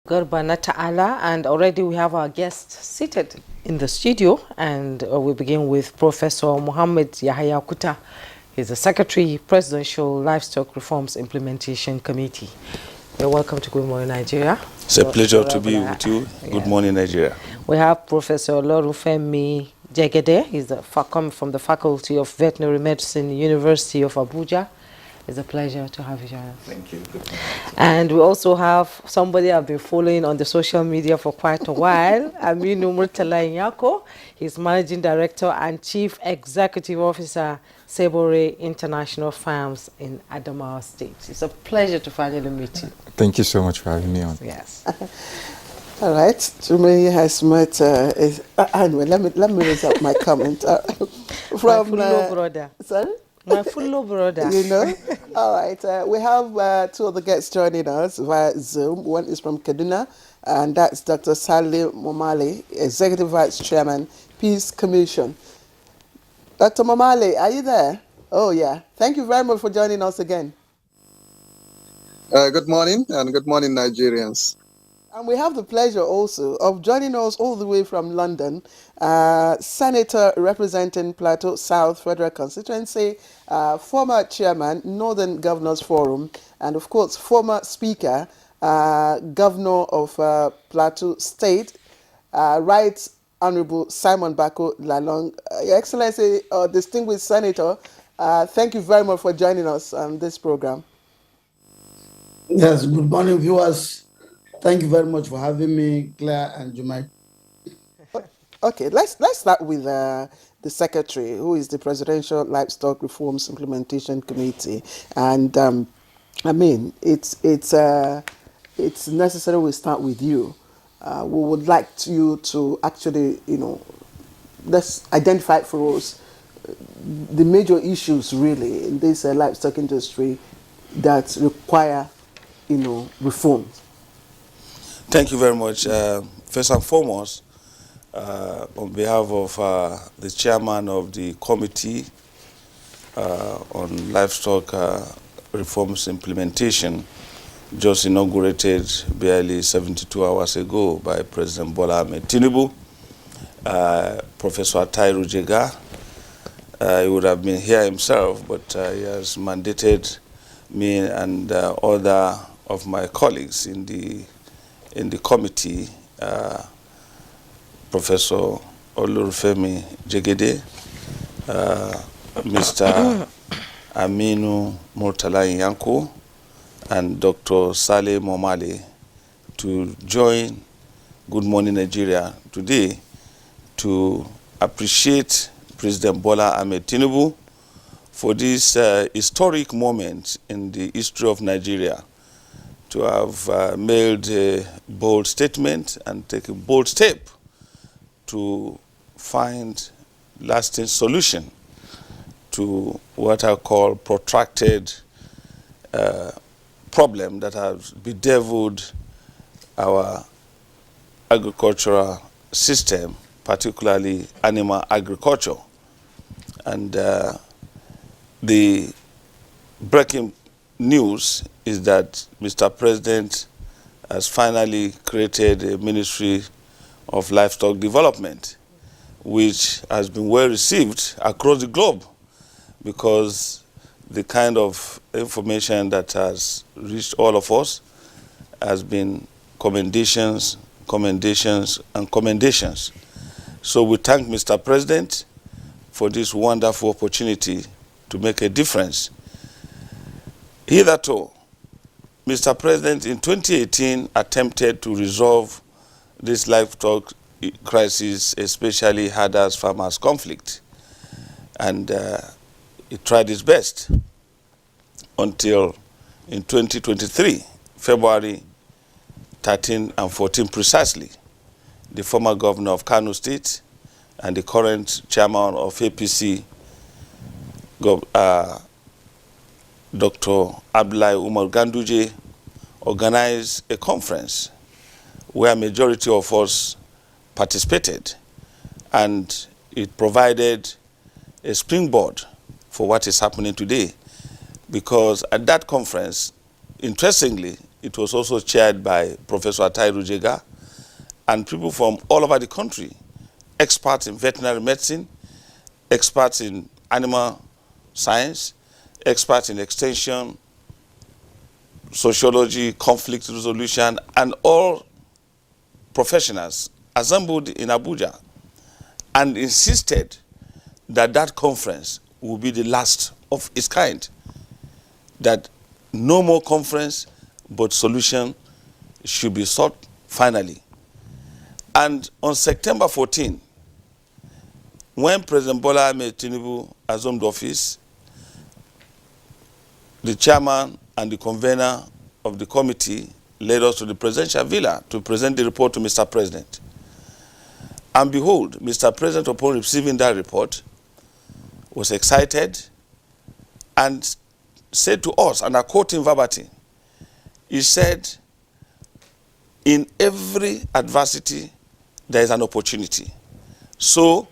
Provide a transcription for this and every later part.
Garbana Ta'ala, and already we have our guest seated in the studio, and we begin with Professor Muhammad Yahya Kuta. He's the Secretary, Presidential Livestock Reforms Implementation Committee. You're welcome to Good Morning Nigeria. It's a pleasure to be with you. Good morning, Nigeria. We have Professor Olorunfemi Jegede. He's coming from the Faculty of Veterinary Medicine, University of Abuja. It's a pleasure to have you, John. Thank you. Good morning. And we also have somebody I've been following on the social media for quite a while, Aminu Murtala Nyako. He's Managing Director and Chief Executive Officer, Sebore International Farms in Adamawa State. It's a pleasure to finally meet you. Thank you so much for having me on. Yes. All right. Tumei has met. Anyway, let me raise up my comment from my brother. Sorry. My full brother. You know? All right. We have two other guests joining us via Zoom. One is from Kaduna, and that's Dr. Salim Momale, Executive Vice Chairman, Peace Commission. Dr. Momale, are you there? Oh, yeah. Thank you very much for joining us again. Good morning, and good morning, Nigerians. And we have the pleasure also of joining us all the way from London, Senator representing Plateau South Federal Constituency, former chairman, Northern Governors Forum, and of course, former speaker, governor of Plateau State, Right Honorable Simon Bako Lalong. Your Excellency, distinguished Senator, thank you very much for joining us on this program. Yes, good morning, viewers. Thank you very much for having me, Claire and Jumai. Okay, let's start with the secretary, who is the Presidential Livestock Reforms Implementation Committee, and I mean it's necessary we start with you. We would like you to actually, let's identify for us the major issues really in this livestock industry that require, reforms. Thank you very much. First and foremost, on behalf of the chairman of the committee on livestock reforms implementation, just inaugurated barely 72 hours ago by President Bola Ahmed Tinubu, Professor Atairu Jega. He would have been here himself, but he has mandated me and other of my colleagues in the committee, Professor Olorunfemi Jegede, Mr. Aminu Murtala Nyako, and Dr. Saleh Momale to join Good Morning Nigeria today to appreciate President Bola Ahmed Tinubu for this historic moment in the history of Nigeria, to have made a bold statement and take a bold step to find lasting solution to what I call protracted problem that has bedeviled our agricultural system, particularly animal agriculture. And the breaking news is that Mr. President has finally created a Ministry of Livestock Development, which has been well received across the globe, because the kind of information that has reached all of us has been commendations, commendations, and commendations. So we thank Mr. President for this wonderful opportunity to make a difference. Hitherto, Mr. President in 2018 attempted to resolve this livestock crisis, especially herders-farmers conflict, and he tried his best until in 2023, February 13 and 14 precisely, the former governor of Kano State and the current chairman of APC, Dr. Abdullahi Umar Ganduje, organized a conference where a majority of us participated, and it provided a springboard for what is happening today, because at that conference, interestingly, it was also chaired by Professor Atai Rujega, and people from all over the country, experts in veterinary medicine, experts in animal science, experts in extension, sociology, conflict resolution, and all professionals assembled in Abuja and insisted that that conference will be the last of its kind, that no more conference, but solution should be sought finally. And on September 14, when President Bola Ahmed Tinubu assumed office, the chairman and the convener of the committee led us to the presidential villa to present the report to Mr. President. And behold, Mr. President, upon receiving that report, was excited and said to us, and I quote him verbatim, he said, "In every adversity, there is an opportunity. So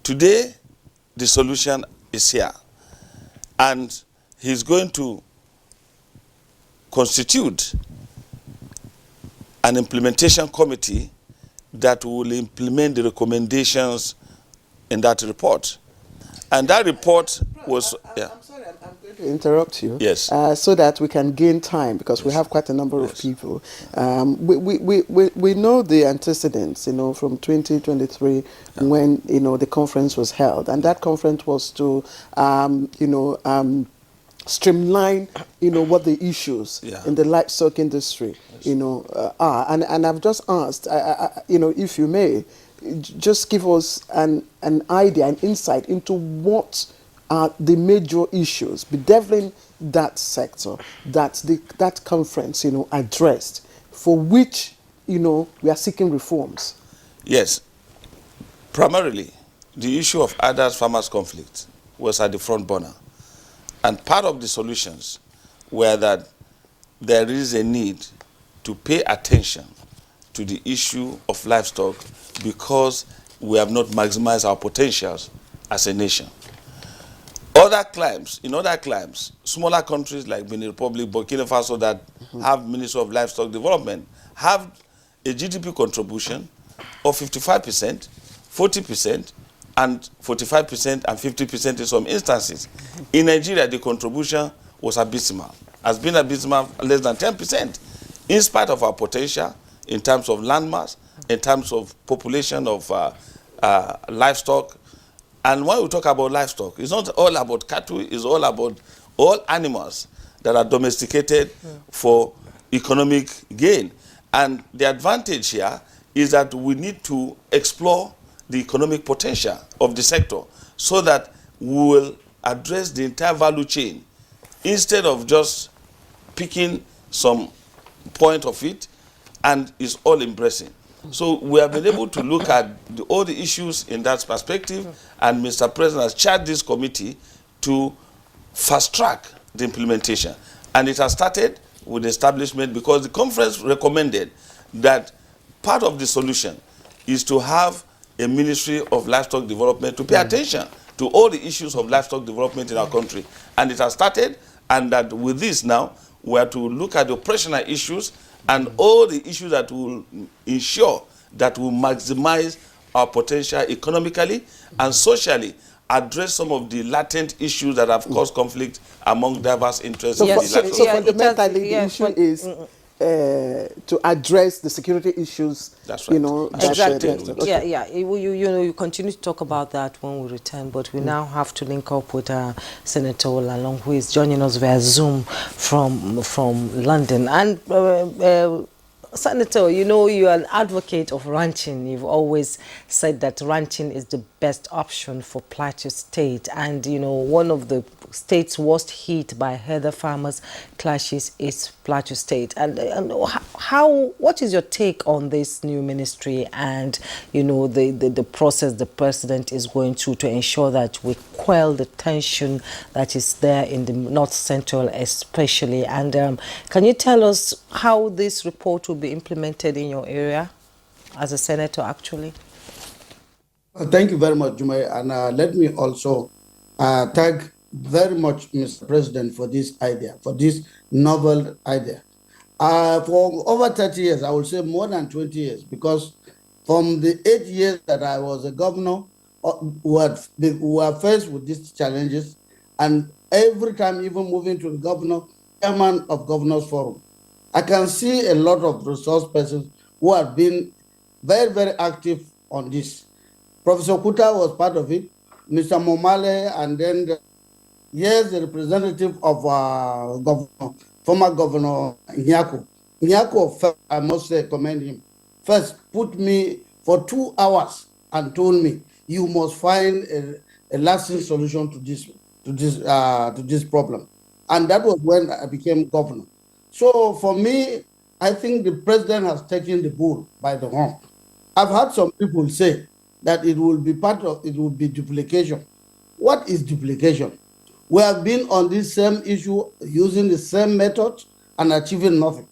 today, the solution is here." And he's going to constitute an implementation committee that will implement the recommendations in that report. And that report was... I'm sorry, I'm going to interrupt you. Yes. So that we can gain time, because we have quite a number of people. We know the antecedents, from 2023 when, the conference was held. And that conference was to, streamline, what the issues in the livestock industry, are. And I've just asked, if you may, just give us an idea, an insight into what are the major issues bedeviling that sector that conference, addressed, for which, we are seeking reforms. Yes. Primarily, the issue of adult farmers' conflict was at the front burner. And part of the solutions were that there is a need to pay attention to the issue of livestock because we have not maximized our potentials as a nation. In other climes, smaller countries like Benin Republic, Burkina Faso that have Ministry of Livestock Development have a GDP contribution of 55%, 40%, and 45% and 50% in some instances. In Nigeria, the contribution was abysmal, has been abysmal, less than 10%, in spite of our potential in terms of land mass, in terms of population of livestock. And when we talk about livestock, it's not all about cattle, it's all about all animals that are domesticated for economic gain. And the advantage here is that we need to explore the economic potential of the sector so that we will address the entire value chain instead of just picking some point of it and it's all embracing. So we have been able to look at all the issues in that perspective, and Mr. President has charged this committee to fast track the implementation. And it has started with the establishment, because the conference recommended that part of the solution is to have a Ministry of Livestock Development to pay attention to all the issues of livestock development in our country. And it has started, and that with this now, we are to look at the operational issues and all the issues that will ensure that we maximize our potential economically and socially, address some of the latent issues that have caused conflict among diverse interests. So, in the so livestock. fundamentally, the issue is to address the security issues. That's right. Exactly. Okay. You continue to talk about that when we return, but we now have to link up with Senator Olalong, who is joining us via Zoom from London. And Senator, you are an advocate of ranching. You've always said that ranching is the best option for Plateau State. And, one of the states worst hit by herder farmers clashes is Plateau State. And what is your take on this new ministry and, the process the president is going through to ensure that we quell the tension that is there in the North Central especially? And can you tell us how this report will be implemented in your area as a senator, actually? Thank you very much, Jumai. And let me also thank very much Mr. President for this idea, for this novel idea. For over 30 years, I would say more than 20 years, because from the 8 years that I was a governor, we were faced with these challenges. And every time, even moving to the governor, chairman of Governors Forum, I can see a lot of resource persons who have been very, very active on this. Professor Kuta was part of it, Mr. Momale, and then the representative of former Governor Nyako. Nyako, I must say, commend him. First, put me for 2 hours and told me, you must find a lasting solution to this problem. And that was when I became governor. So for me, I think the president has taken the bull by the horn. I've heard some people say that it will be duplication. What is duplication? We have been on this same issue using the same method and achieving nothing.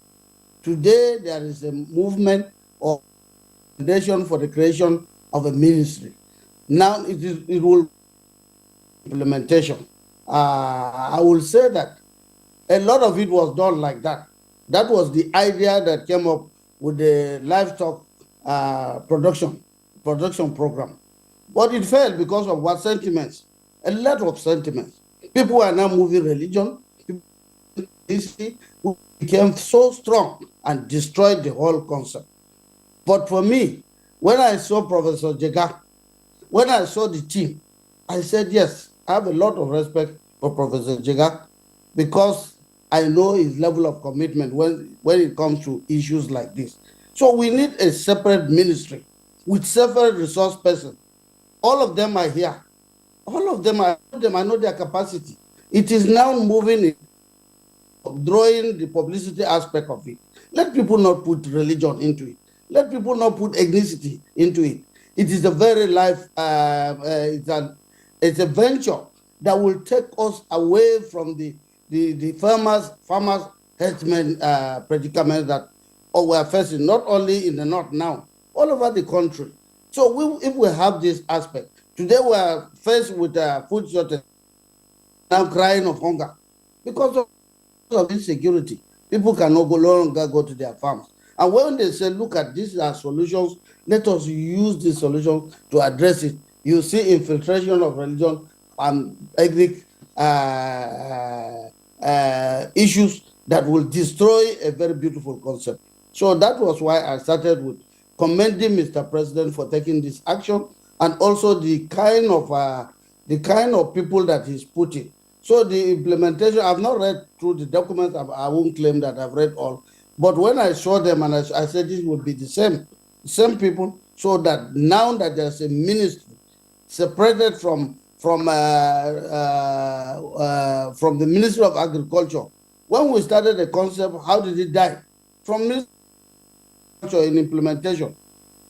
Today, there is a movement or foundation for the creation of a ministry. Now it will implementation. I will say that a lot of it was done like that. That was the idea that came up with the livestock production program. But it failed because of what sentiments? A lot of sentiments. People are now moving religion. People became so strong and destroyed the whole concept. But for me, when I saw Professor Jega, when I saw the team, I said, yes, I have a lot of respect for Professor Jega, because I know his level of commitment when it comes to issues like this. So we need a separate ministry with separate resource persons. All of them are here. All of them, I know their capacity. It is now moving, drawing the publicity aspect of it. Let people not put religion into it. Let people not put ethnicity into it. It is a very life, it's a venture that will take us away from the farmers herdsmen predicament that we are facing, not only in the north now, all over the country. So if we have this aspect, today we are faced with food shortage, now crying of hunger because of insecurity. People cannot no longer go to their farms. And when they say, look at these are solutions, let us use these solutions to address it. You see infiltration of religion and ethnic issues that will destroy a very beautiful concept. So that was why I started with commending Mr. President for taking this action, and also the kind of people that he's putting. So the implementation, I've not read through the documents. I won't claim that I've read all, but when I saw them and I said this would be the same people, so that now that there's a ministry separated from the Ministry of Agriculture. When we started the concept, how did it die? From Ministry of Agriculture in implementation.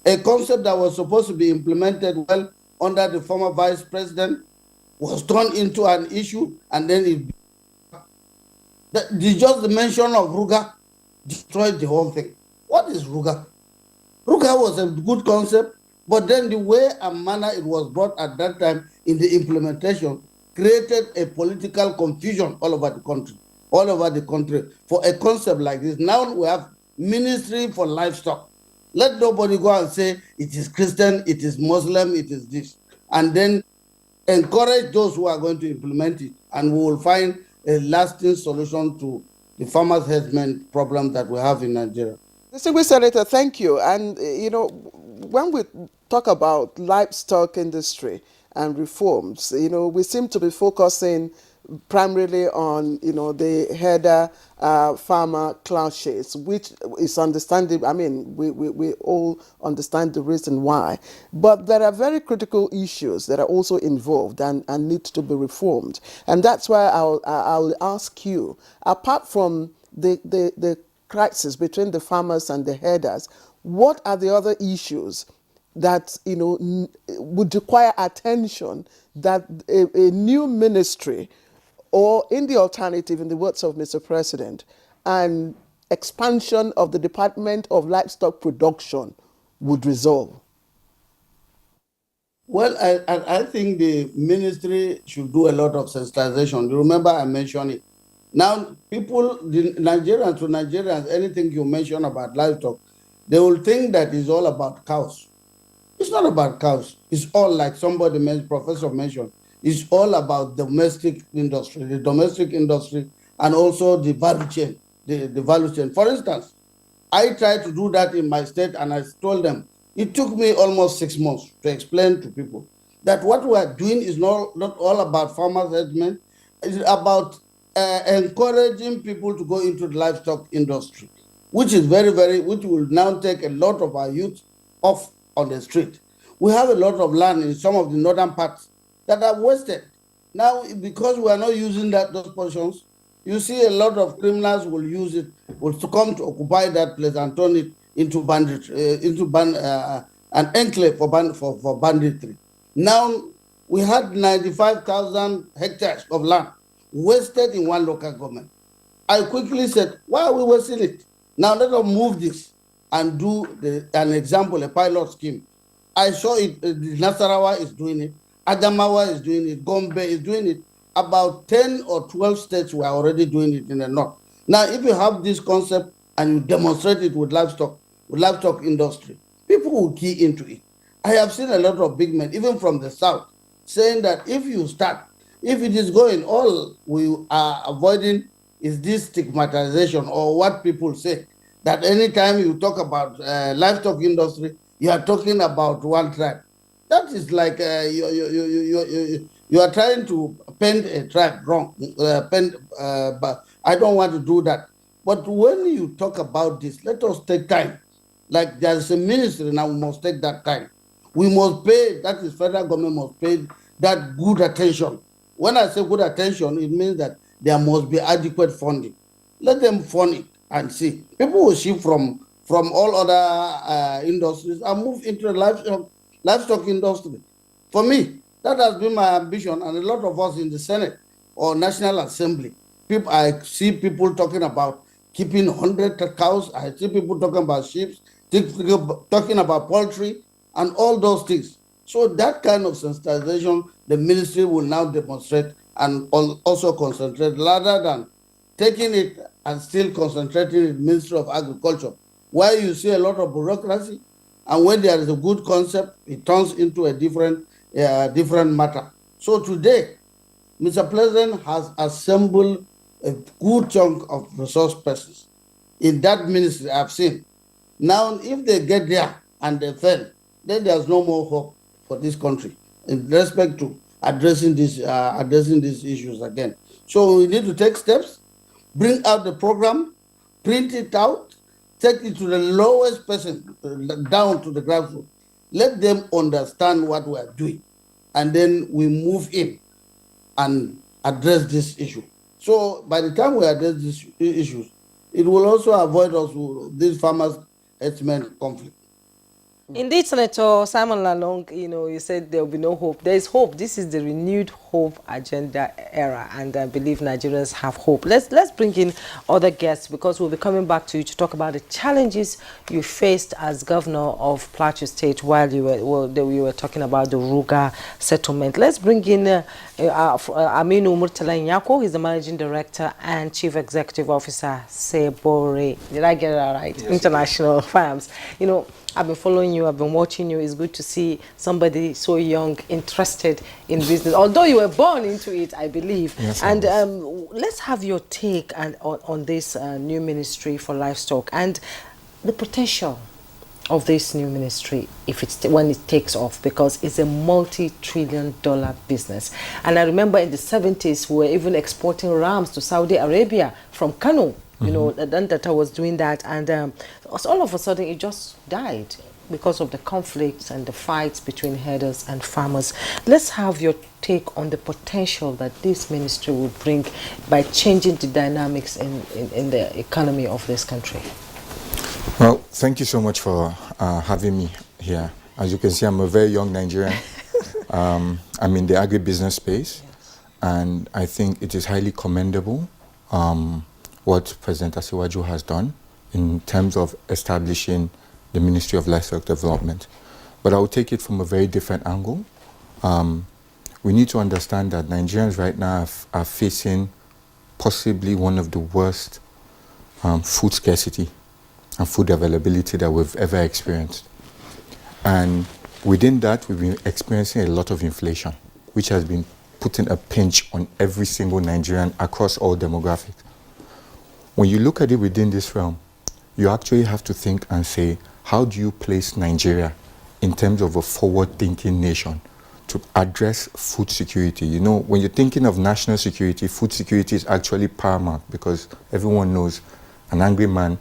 A concept that was supposed to be implemented well under the former vice president was turned into an issue, and then just the mention of Ruga destroyed the whole thing. What is Ruga? Ruga was a good concept, but then the way and manner it was brought at that time in the implementation created a political confusion all over the country for a concept like this. Now we have Ministry for Livestock. Let nobody go and say it is Christian, it is Muslim, it is this. And then encourage those who are going to implement it, and we will find a lasting solution to the farmers' herdsmen problem that we have in Nigeria. Distinguished Senator, thank you. And, when we talk about livestock industry and reforms, we seem to be focusing primarily on, the herder farmer clashes, which is understandable. I mean, we all understand the reason why. But there are very critical issues that are also involved and need to be reformed. And that's why I'll ask you, apart from the crisis between the farmers and the herders, what are the other issues that would require attention that a new ministry, or in the alternative, in the words of Mr. President, an expansion of the Department of Livestock Production would resolve? Well, I think the ministry should do a lot of sensitization. You remember I mentioned it. Now, people, the Nigerians to Nigerians, anything you mention about livestock, they will think that it's all about cows. It's not about cows. It's all like somebody mentioned, Professor mentioned, it's all about domestic industry, the domestic industry, and also the value chain, the value chain. For instance, I tried to do that in my state, and I told them, it took me almost 6 months to explain to people that what we are doing is not all about farmers' settlement. It's about encouraging people to go into the livestock industry, which is which will now take a lot of our youth off on the street. We have a lot of land in some of the northern parts that are wasted. Now, because we are not using those portions, you see a lot of criminals will use it, will come to occupy that place and turn it into an enclave for banditry. Now, we had 95,000 hectares of land wasted in one local government. I quickly said, why are we wasting it? Now let us move this and do an example, a pilot scheme. I saw it, Nasarawa is doing it, Adamawa is doing it, Gombe is doing it. About 10 or 12 states were already doing it in the north. Now, if you have this concept and you demonstrate it with livestock industry, people will key into it. I have seen a lot of big men, even from the south, saying that if you start, if it is going, all we are avoiding is this stigmatization, or what people say, that anytime you talk about livestock industry, you are talking about one tribe. That is like you are trying to paint a tribe wrong. But I don't want to do that. But when you talk about this, let us take time. Like there's a ministry now, we must take that time. We must pay, that is federal government must pay that good attention. When I say good attention, it means that there must be adequate funding. Let them fund it and see. People will shift from all other industries and move into the livestock industry. For me, that has been my ambition, and a lot of us in the Senate or National Assembly, I see people talking about keeping 100 cows. I see people talking about sheep, talking about poultry, and all those things. So that kind of sensitization, the ministry will now demonstrate and also concentrate, rather than taking it and still concentrating in the Ministry of Agriculture, where you see a lot of bureaucracy, and when there is a good concept, it turns into a different matter. So today, Mr. President has assembled a good chunk of resource persons in that ministry I've seen. Now, if they get there and they fail, then there's no more hope for this country in respect to addressing these issues again. So we need to take steps, bring out the program, print it out, take it to the lowest person, down to the grassroots. Let them understand what we are doing, and then we move in and address this issue. So by the time we address these issues, it will also avoid us this farmers-herdsmen conflict. Indeed, Senator Simon Lalong, you said there will be no hope. There is hope. This is the renewed hope agenda era, and I believe Nigerians have hope. Let's bring in other guests, because we'll be coming back to you to talk about the challenges you faced as governor of Plateau State while you were talking about the Ruga settlement. Let's bring in Aminu Murtala Nyako. He's the managing director and chief executive officer, Sebore. Did I get it right? Yes. International Farms. I've been following you, I've been watching you. It's good to see somebody so young, interested in business, although you were born into it, I believe. Yes, and let's have your take on this new ministry for livestock and the potential of this new ministry when it takes off, because it's a multi-trillion-dollar business. And I remember in the 70s, we were even exporting rams to Saudi Arabia from Kano. Then that I was doing that, and all of a sudden it just died because of the conflicts and the fights between herders and farmers. Let's have your take on the potential that this ministry will bring by changing the dynamics in the economy of this country. Well, thank you so much for having me here. As you can see, I'm a very young Nigerian. I'm in the agribusiness space, yes. And I think it is highly commendable what President Asiwaju has done in terms of establishing the Ministry of Livestock Development. But I will take it from a very different angle. We need to understand that Nigerians right now are facing possibly one of the worst food scarcity and food availability that we've ever experienced. And within that, we've been experiencing a lot of inflation, which has been putting a pinch on every single Nigerian across all demographics. When you look at it within this realm, you actually have to think and say, how do you place Nigeria in terms of a forward-thinking nation to address food security? You know, when you're thinking of national security, food security is actually paramount, because everyone knows an angry man,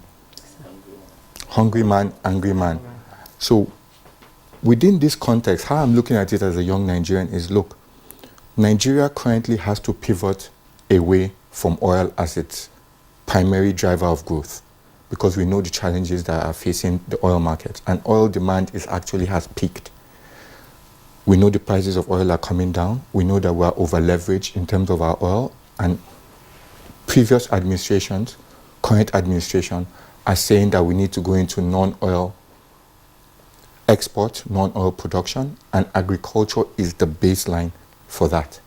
hungry man, angry man. So within this context, how I'm looking at it as a young Nigerian is, look, Nigeria currently has to pivot away from oil as its primary driver of growth, because we know the challenges that are facing the oil market, and oil demand has peaked. We know the prices of oil are coming down. We know that we are over leveraged in terms of our oil, and previous administrations, current administration, are saying that we need to go into non-oil export, non-oil production, and agriculture is the baseline for that.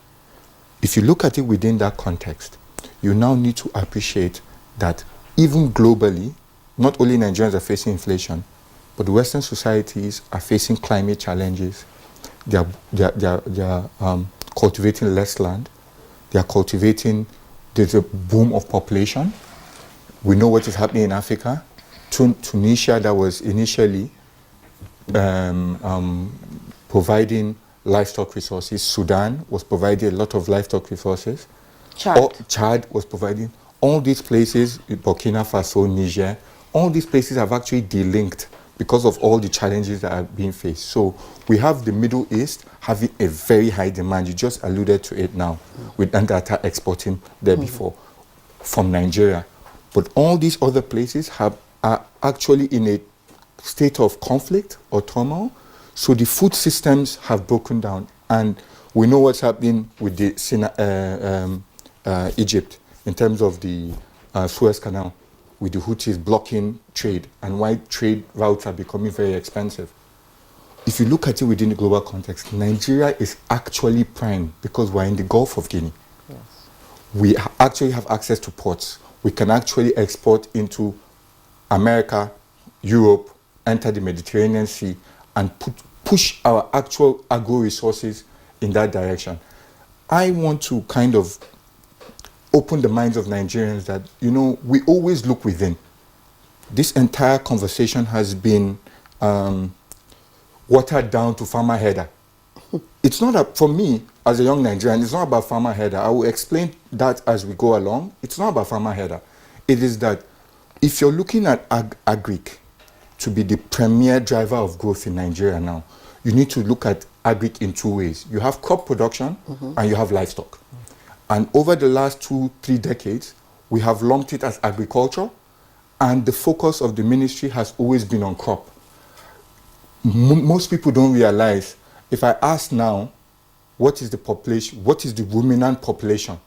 If you look at it within that context, you now need to appreciate that even globally, not only Nigerians are facing inflation, but Western societies are facing climate challenges. They are cultivating less land. There's a boom of population. We know what is happening in Africa. Tunisia, that was initially providing livestock resources. Sudan was providing a lot of livestock resources. Chad was providing. All these places, Burkina Faso, Niger, all these places have actually delinked because of all the challenges that are being faced. So we have the Middle East having a very high demand. You just alluded to it now, with Andata exporting there before from Nigeria. But all these other places are actually in a state of conflict or turmoil. So the food systems have broken down. And we know what's happening with Egypt in terms of the Suez Canal, with the Houthis blocking trade, and why trade routes are becoming very expensive. If you look at it within the global context, Nigeria is actually prime because we're in the Gulf of Guinea. Yes. We actually have access to ports. We can actually export into America, Europe, enter the Mediterranean Sea, and push our actual agro resources in that direction. I want to kind of open the minds of Nigerians that, you know, we always look within. This entire conversation has been watered down to farmer header. It's not, for me, as a young Nigerian, it's not about farmer header. I will explain that as we go along. It's not about farmer header. It is that if you're looking at agric to be the premier driver of growth in Nigeria now, you need to look at agric in two ways. You have crop production and you have livestock. And over the last 2-3 decades, we have lumped it as agriculture, and the focus of the ministry has always been on crop. Most people don't realize, if I ask now, what is the population, what is the ruminant population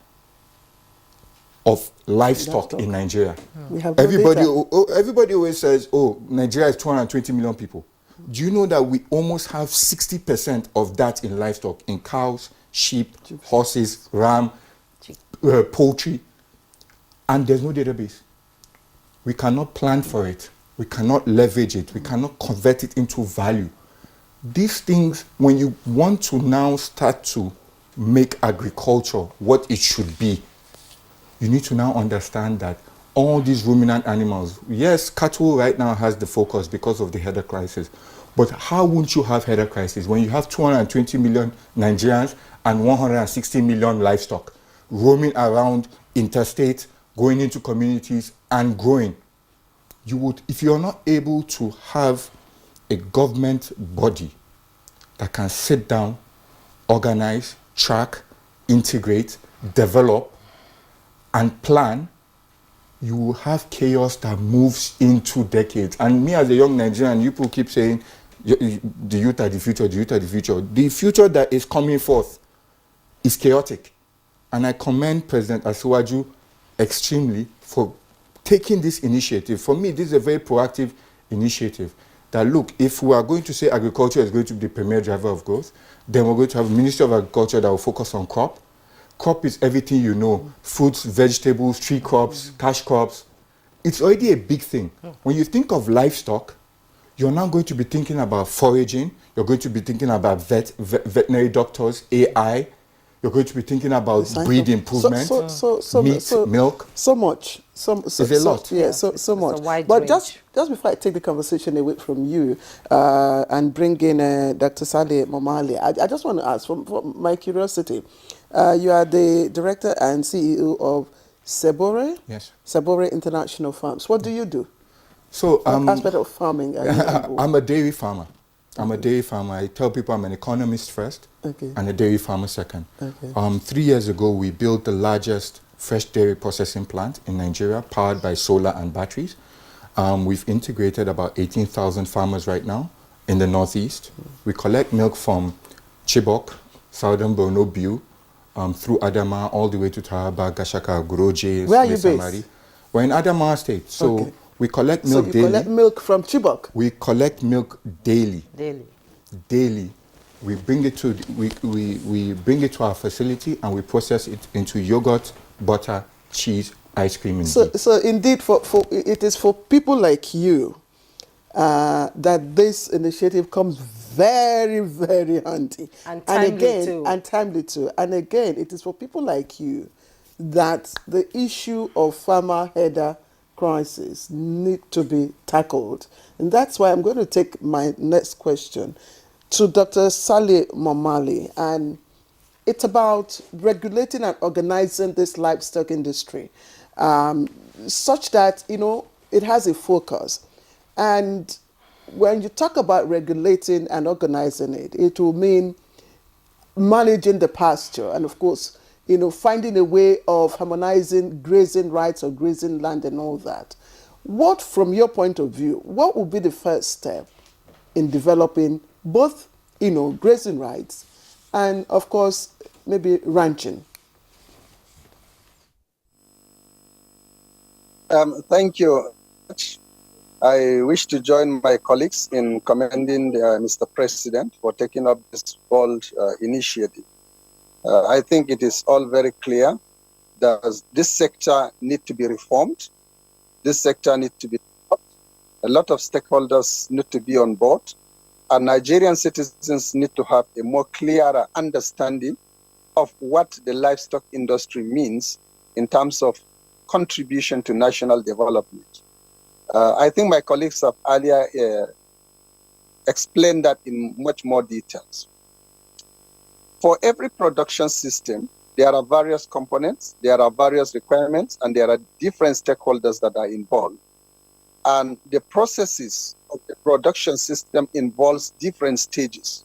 of livestock in Nigeria? We have everybody always says, oh, Nigeria is 220 million people. Do you know that we almost have 60% of that in livestock, in cows, sheep, horses, ram, poultry, and there's no database. We cannot plan for it. We cannot leverage it. We cannot convert it into value. These things, when you want to now start to make agriculture what it should be, you need to now understand that all these ruminant animals, yes, cattle right now has the focus because of the header crisis, but how won't you have header crisis when you have 220 million Nigerians and 160 million livestock roaming around interstate, going into communities and growing? You would, if you're not able to have a government body that can sit down, organize, track, integrate, develop, and plan, you will have chaos that moves into decades. And me as a young Nigerian, you people keep saying, the youth are the future, the youth are the future. The future that is coming forth is chaotic. And I commend President Asiwaju extremely for taking this initiative. For me, this is a very proactive initiative. That look, if we are going to say agriculture is going to be the premier driver of growth, then we're going to have a Ministry of Agriculture that will focus on crop. Crop is everything you know. Fruits, vegetables, tree crops, cash crops. It's already a big thing. When you think of livestock, you're now going to be thinking about foraging. You're going to be thinking about veterinary doctors, AI. You're going to be thinking about breed improvement, meat, milk. So much. It's a lot. Yeah, it's so a much. wide But range. just before I take the conversation away from you and bring in Dr. Saleh Momale, I just want to ask, from my curiosity, you are the director and CEO of Sebore? Yes. Sebore International Farms. What do you do? So What aspect of farming are you involved? I'm a dairy farmer. I'm a dairy farmer. I tell people I'm an economist first and a dairy farmer second. 3 years ago, we built the largest fresh dairy processing plant in Nigeria, powered by solar and batteries. We've integrated about 18,000 farmers right now in the Northeast. We collect milk from Chibok, Southern Borno, Biu, through Adama, all the way to Taraba, Gashaka, Guroje, Where are you based? We're in Adamawa State. So we collect milk daily. So you collect milk from Chibok? We collect milk daily. Daily. We bring it to we bring it to our facility and we process it into yogurt, butter, cheese, ice cream, and ghee. So indeed, it is for people like you that this initiative comes very, very handy. And timely too. And again, it is for people like you that the issue of farmer header crisis need to be tackled. And that's why I'm going to take my next question to Dr. Saleh Momale. And it's about regulating and organizing this livestock industry such that, it has a focus. And when you talk about regulating and organizing it, it will mean managing the pasture and, of course, finding a way of harmonizing grazing rights or grazing land and all that. What, from your point of view, what would be the first step in developing both, grazing rights and, of course, maybe ranching? Thank you. I wish to join my colleagues in commending Mr. President for taking up this bold initiative. I think it is all very clear that this sector needs to be reformed. This sector needs to be taught. A lot of stakeholders need to be on board. And Nigerian citizens need to have a more clearer understanding of what the livestock industry means in terms of contribution to national development. I think my colleagues have earlier explained that in much more details. For every production system, there are various components, there are various requirements, and there are different stakeholders that are involved. And the processes of the production system involves different stages.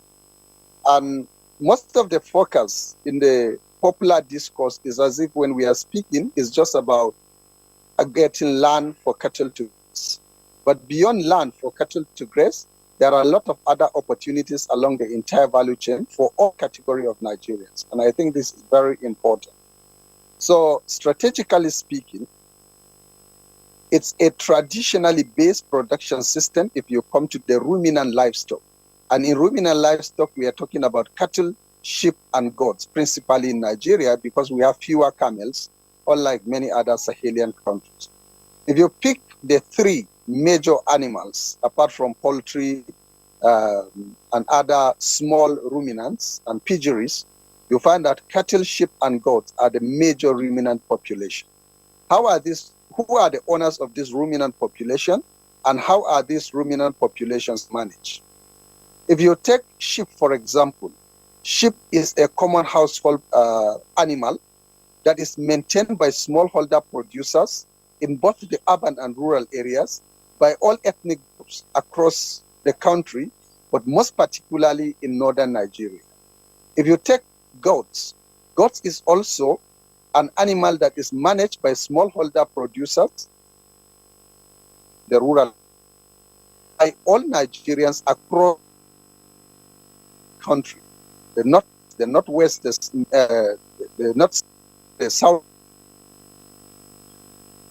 And most of the focus in the popular discourse is as if when we are speaking, it's just about getting land for cattle to graze. But beyond land for cattle to graze, there are a lot of other opportunities along the entire value chain for all categories of Nigerians. And I think this is very important. So strategically speaking, it's a traditionally based production system if you come to the ruminant livestock. And in ruminant livestock, we are talking about cattle, sheep, and goats, principally in Nigeria, because we have fewer camels, unlike many other Sahelian countries. If you pick the three major animals, apart from poultry and other small ruminants and piggeries, you find that cattle, sheep, and goats are the major ruminant population. Who are the owners of this ruminant population, and how are these ruminant populations managed? If you take sheep, for example, sheep is a common household animal that is maintained by smallholder producers in both the urban and rural areas by all ethnic groups across the country, but most particularly in northern Nigeria. If you take goats, goats is also an animal that is managed by smallholder producers, the rural, by all Nigerians across the country, the northwest, the north, the south,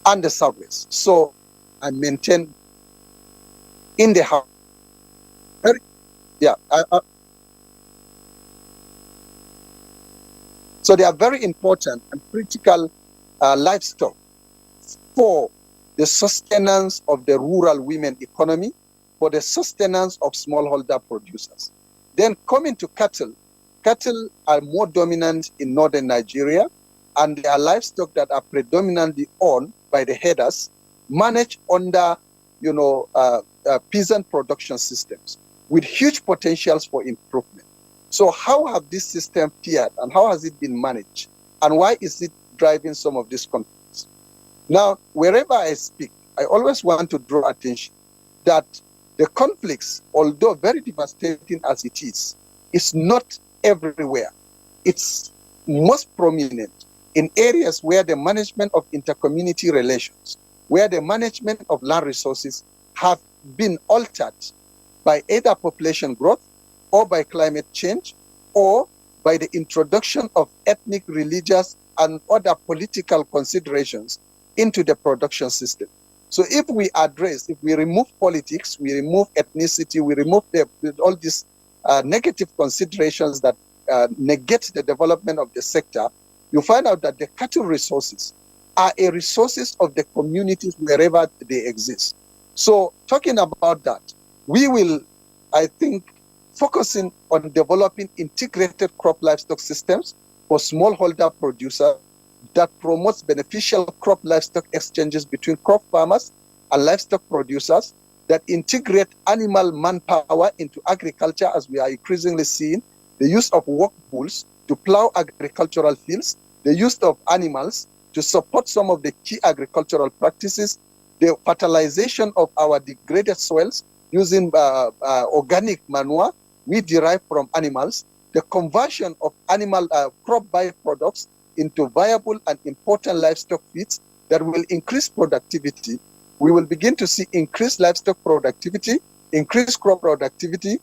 and the southwest. So I maintain in the house. So they are very important and critical livestock for the sustenance of the rural women economy, for the sustenance of smallholder producers. Then coming to cattle, cattle are more dominant in northern Nigeria, and they are livestock that are predominantly owned by the herders, managed under, peasant production systems with huge potentials for improvement. So how have this system fared, and how has it been managed, and why is it driving some of these conflicts? Now, wherever I speak, I always want to draw attention that the conflicts, although very devastating as it is not everywhere. It's most prominent in areas where the management of intercommunity relations, where the management of land resources have been altered by either population growth or by climate change or by the introduction of ethnic, religious, and other political considerations into the production system. So if we remove politics, we remove ethnicity, we remove all these negative considerations that negate the development of the sector, you find out that the cattle resources are a resources of the communities wherever they exist. So talking about that, we will, I think, focusing on developing integrated crop livestock systems for smallholder producers that promotes beneficial crop livestock exchanges between crop farmers and livestock producers, that integrate animal manpower into agriculture, as we are increasingly seeing, the use of work bulls to plow agricultural fields, the use of animals to support some of the key agricultural practices, the fertilization of our degraded soils using organic manure we derive from animals, the conversion of animal crop byproducts into viable and important livestock feeds that will increase productivity. We will begin to see increased livestock productivity, increased crop productivity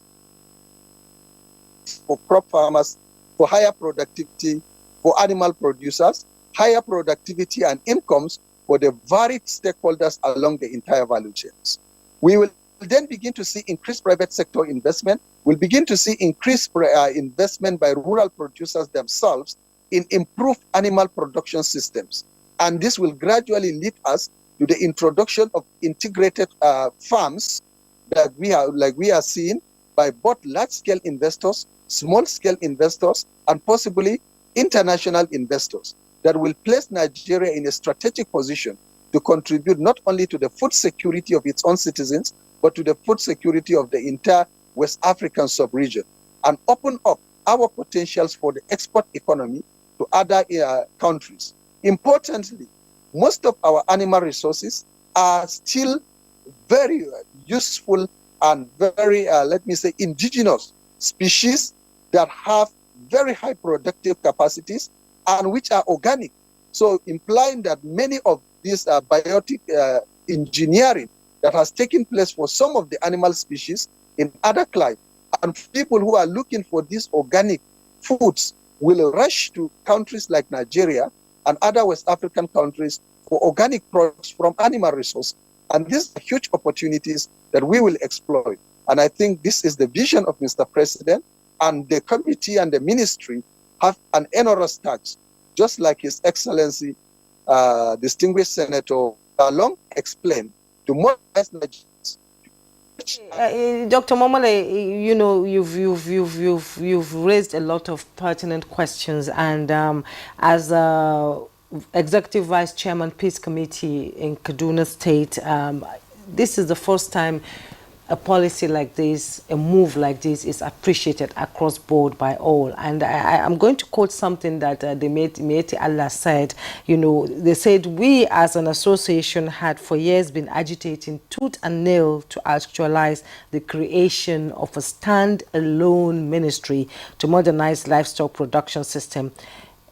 for crop farmers, for higher productivity for animal producers, higher productivity and incomes for the varied stakeholders along the entire value chains. We will then begin to see increased private sector investment. We'll begin to see increased investment by rural producers themselves in improved animal production systems. And this will gradually lead us to the introduction of integrated farms that we are seeing by both large-scale investors, small-scale investors, and possibly international investors that will place Nigeria in a strategic position to contribute not only to the food security of its own citizens, but to the food security of the entire West African sub-region, and open up our potentials for the export economy to other countries. Importantly, most of our animal resources are still very useful and very, indigenous species that have very high productive capacities and which are organic. So implying that many of these biotic engineering that has taken place for some of the animal species in other climes, and people who are looking for these organic foods will rush to countries like Nigeria and other West African countries for organic products from animal resources. And these are huge opportunities that we will exploit. And I think this is the vision of Mr. President, and the committee and the ministry have an enormous task, just like His Excellency, distinguished Senator Long explained, to modernize Nigerians. Dr. Momole, you know, you've raised a lot of pertinent questions, and as Executive Vice Chairman, Peace Committee in Kaduna State, this is the first time a policy like this, a move like this, is appreciated across board by all. And I'm going to quote something that the Mieti Allah said. You know, they said, we as an association had for years been agitating tooth and nail to actualize the creation of a stand-alone ministry to modernize livestock production system,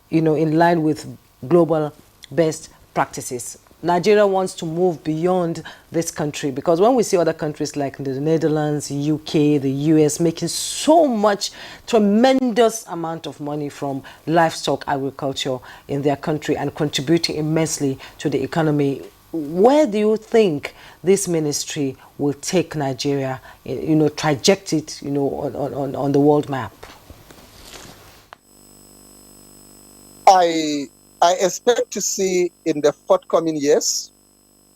you know, in line with global best practices. Nigeria wants to move beyond this country, because when we see other countries like the Netherlands, UK, the US making so much tremendous amount of money from livestock agriculture in their country and contributing immensely to the economy, where do you think this ministry will take Nigeria, you know, traject it, you know, on the world map? I expect to see in the forthcoming years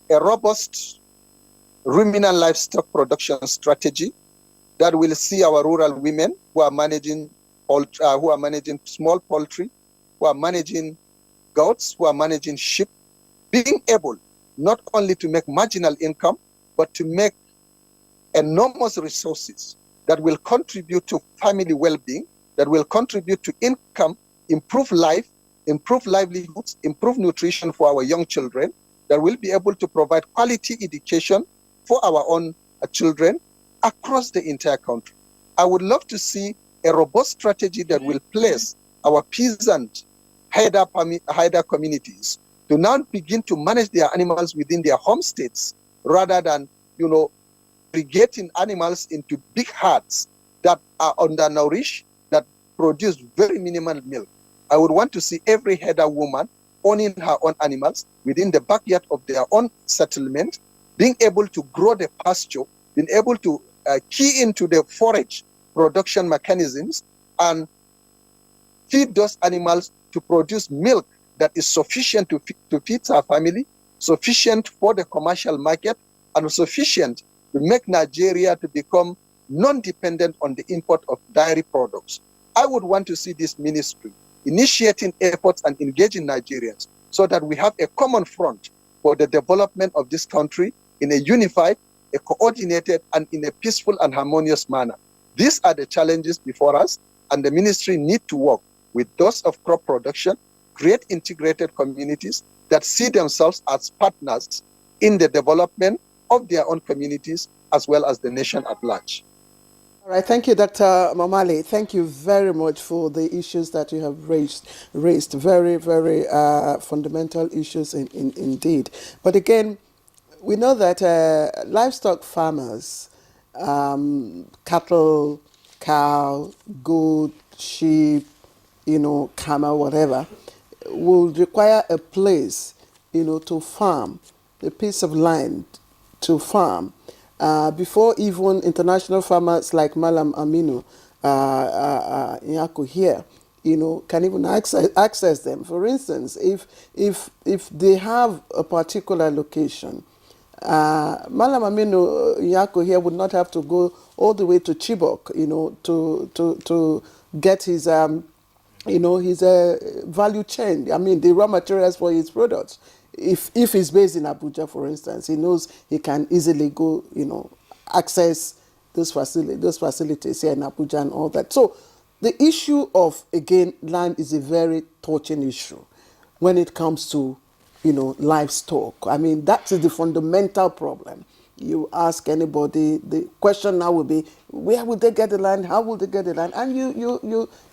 a robust ruminant livestock production strategy that will see our rural women who are managing small poultry, who are managing goats, who are managing sheep, being able not only to make marginal income, but to make enormous resources that will contribute to family well-being, that will contribute to income, improve life, improve livelihoods, improve nutrition for our young children, that will be able to provide quality education for our own children across the entire country. I would love to see a robust strategy that will place our peasant herder communities to now begin to manage their animals within their homesteads rather than, aggregating animals into big herds that are undernourished, that produce very minimal milk. I would want to see every herder woman owning her own animals within the backyard of their own settlement, being able to grow the pasture, being able to key into the forage production mechanisms and feed those animals to produce milk that is sufficient to feed our family, sufficient for the commercial market, and sufficient to make Nigeria to become non-dependent on the import of dairy products. I would want to see this ministry initiating efforts and engaging Nigerians so that we have a common front for the development of this country in a unified, a coordinated, and in a peaceful and harmonious manner. These are the challenges before us, and the ministry need to work with those of crop production, create integrated communities that see themselves as partners in the development of their own communities as well as the nation at large. All right, thank you, Dr. Mamali. Thank you very much for the issues that you have raised. Very, very fundamental issues indeed. But again, we know that livestock farmers, cattle, cow, goat, sheep, camel, whatever, will require a place, to farm, a piece of land to farm. Before even international farmers like Malam Aminu Nyako here, can even access them. For instance, if they have a particular location, Malam Aminu Nyako here would not have to go all the way to Chibok, to get his his value chain. I mean, the raw materials for his products. If he's based in Abuja, for instance, he knows he can easily go, access those facilities here in Abuja and all that. So the issue of, again, land is a very touching issue when it comes to, livestock. I mean, that is the fundamental problem. You ask anybody, the question now will be, where would they get the land? How will they get the land? And you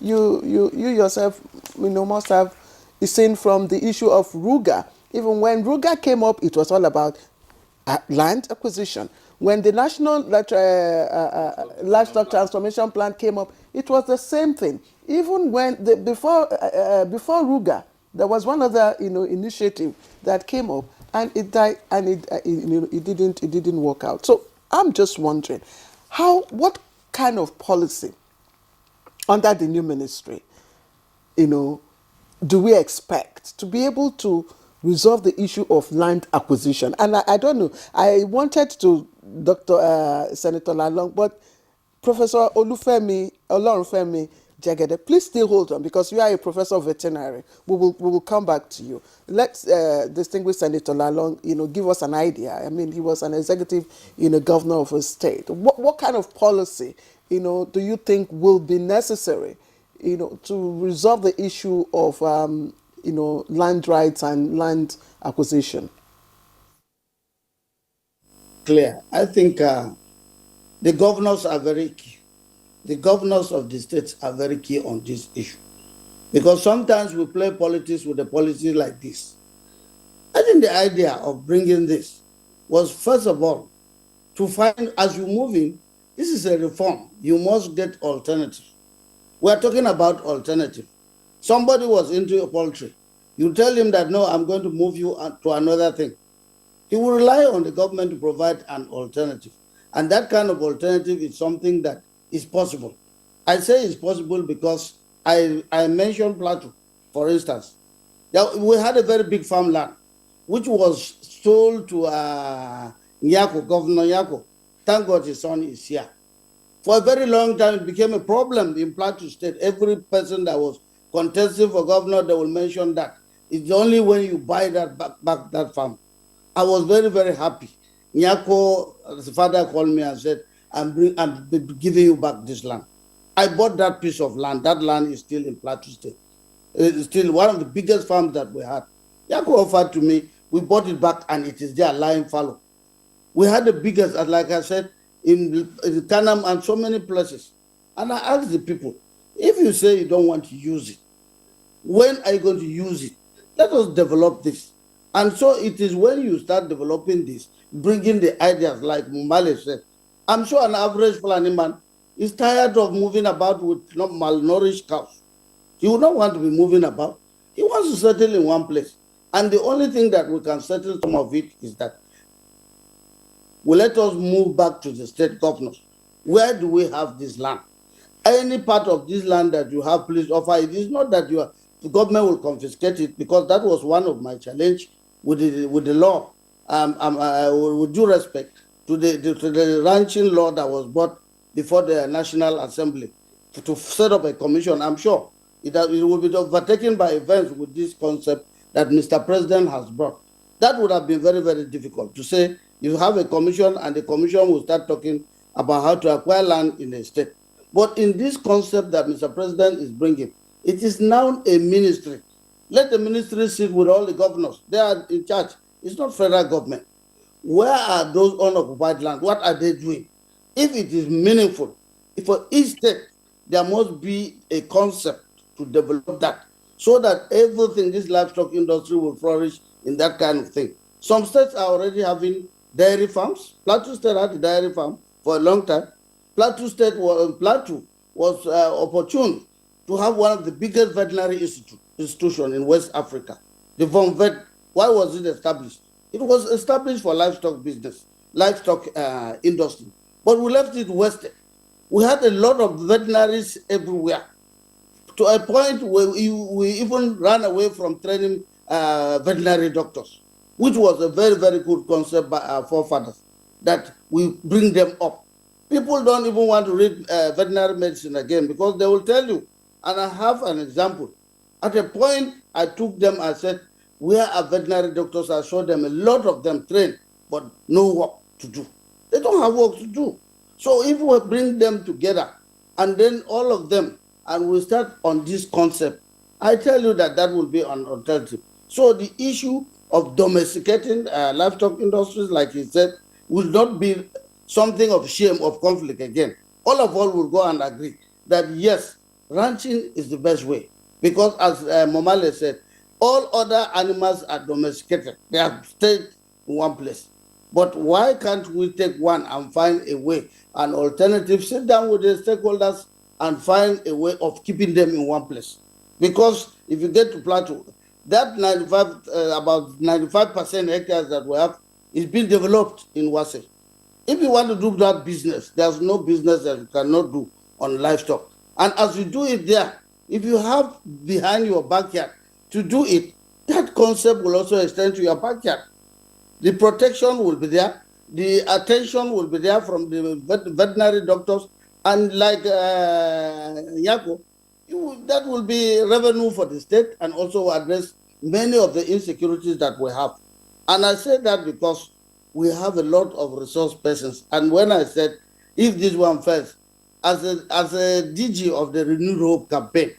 yourself, must have seen from the issue of Ruga. Even when Ruga came up, it was all about land acquisition. When the National Livestock Transformation Plan came up, it was the same thing. Even when before Ruga, there was one other initiative that came up, and it died, and it didn't work out. So I'm just wondering, what kind of policy under the new ministry, do we expect to be able to resolve the issue of land acquisition? And I don't know. I wanted to Senator Lalong, but Professor Olorunfemi Jegede, please still hold on, because you are a professor of veterinary. We will come back to you. Let's distinguished Senator Lalong, give us an idea. I mean, he was an executive, governor of a state. What kind of policy, do you think will be necessary, to resolve the issue of, land rights and land acquisition? Clear. I think the governors are very key. The governors of the states are very key on this issue, because sometimes we play politics with a policy like this. I think the idea of bringing this was, first of all, to find, as you move in, this is a reform. You must get alternative. We are talking about alternative. Somebody was into poultry. You tell him that, no, I'm going to move you to another thing. He will rely on the government to provide an alternative. And that kind of alternative is something that is possible. I say it's possible because I mentioned Plateau. for instance. We had a very big farmland, which was sold to Nyako, Governor Nyako. Thank God his son is here. For a very long time, it became a problem in Plateau State. Every person that was contesting for governor, they will mention that. It's only when you buy that back that farm. I was very, very happy. Nyako, his father called me and said, I'm giving you back this land. I bought that piece of land. That land is still in Plateau State. It's still one of the biggest farms that we had. Nyako offered to me, we bought it back and it is there lying fallow. We had the biggest, like I said, in Kanam and so many places. And I asked the people, if you say you don't want to use it, when are you going to use it? Let us develop this. And so it is when you start developing this, bringing the ideas like Mumale said. I'm sure an average Fulani man is tired of moving about with malnourished cows. He would not want to be moving about. He wants to settle in one place. And the only thing that we can settle some of it is that we let us move back to the state governors. Where do we have this land? Any part of this land that you have, please offer. It is not that the government will confiscate it, because that was one of my challenge with the law. With due respect to the ranching law that was brought before the National Assembly to set up a commission, I'm sure it will be overtaken by events with this concept that Mr. President has brought. That would have been very, very difficult to say you have a commission and the commission will start talking about how to acquire land in a state. But in this concept that Mr. President is bringing, it is now a ministry. Let the ministry sit with all the governors. They are in charge. It's not federal government. Where are those unoccupied lands? What are they doing? If it is meaningful, if for each state, there must be a concept to develop that so that everything, this livestock industry will flourish in that kind of thing. Some states are already having dairy farms. Plateau State had a dairy farm for a long time. Plateau was opportune to have one of the biggest veterinary institutions in West Africa. The Vom Vet, why was it established? It was established for livestock business, livestock industry. But we left it wasted. We had a lot of veterinaries everywhere, to a point where we even ran away from training veterinary doctors, which was a very, very good concept by our forefathers, that we bring them up. People don't even want to read veterinary medicine again because they will tell you. And I have an example. At a point, I took them, I said, where are veterinary doctors? I showed them a lot of them trained, but no work to do. They don't have work to do. So if we bring them together and then all of them, and we start on this concept, I tell you that that will be an alternative. So the issue of domesticating livestock industries, like he said, will not be something of shame, of conflict again. All of us will go and agree that yes, ranching is the best way. Because as Momale said, all other animals are domesticated. They are stayed in one place. But why can't we take one and find a way, an alternative, sit down with the stakeholders and find a way of keeping them in one place? Because if you get to Plateau, that about 95% hectares that we have is being developed in Wase. If you want to do that business, there's no business that you cannot do on livestock. And as you do it there, if you have behind your backyard to do it, that concept will also extend to your backyard. The protection will be there, the attention will be there from the veterinary doctors, and like Yako, that will be revenue for the state and also address many of the insecurities that we have. And I say that because we have a lot of resource persons. And when I said, if this one fails, as a DG of the Renewed Hope campaign,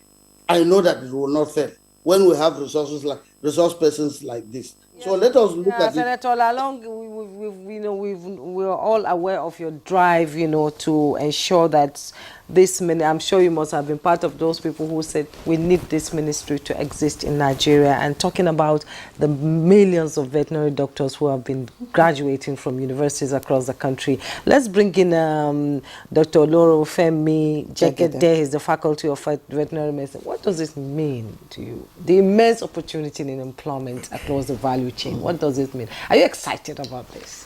I know that it will not fail when we have resource persons like this. Yes. So let us look at Senator, along, we're all aware of your drive, to ensure that this I'm sure you must have been part of those people who said we need this ministry to exist in Nigeria, and talking about the millions of veterinary doctors who have been graduating from universities across the country. Let's bring in Dr. Olorunfemi Jegede. He's the Faculty of Veterinary Medicine. What does this mean to you? The immense opportunity in employment across the value chain. What does it mean? Are you excited about this?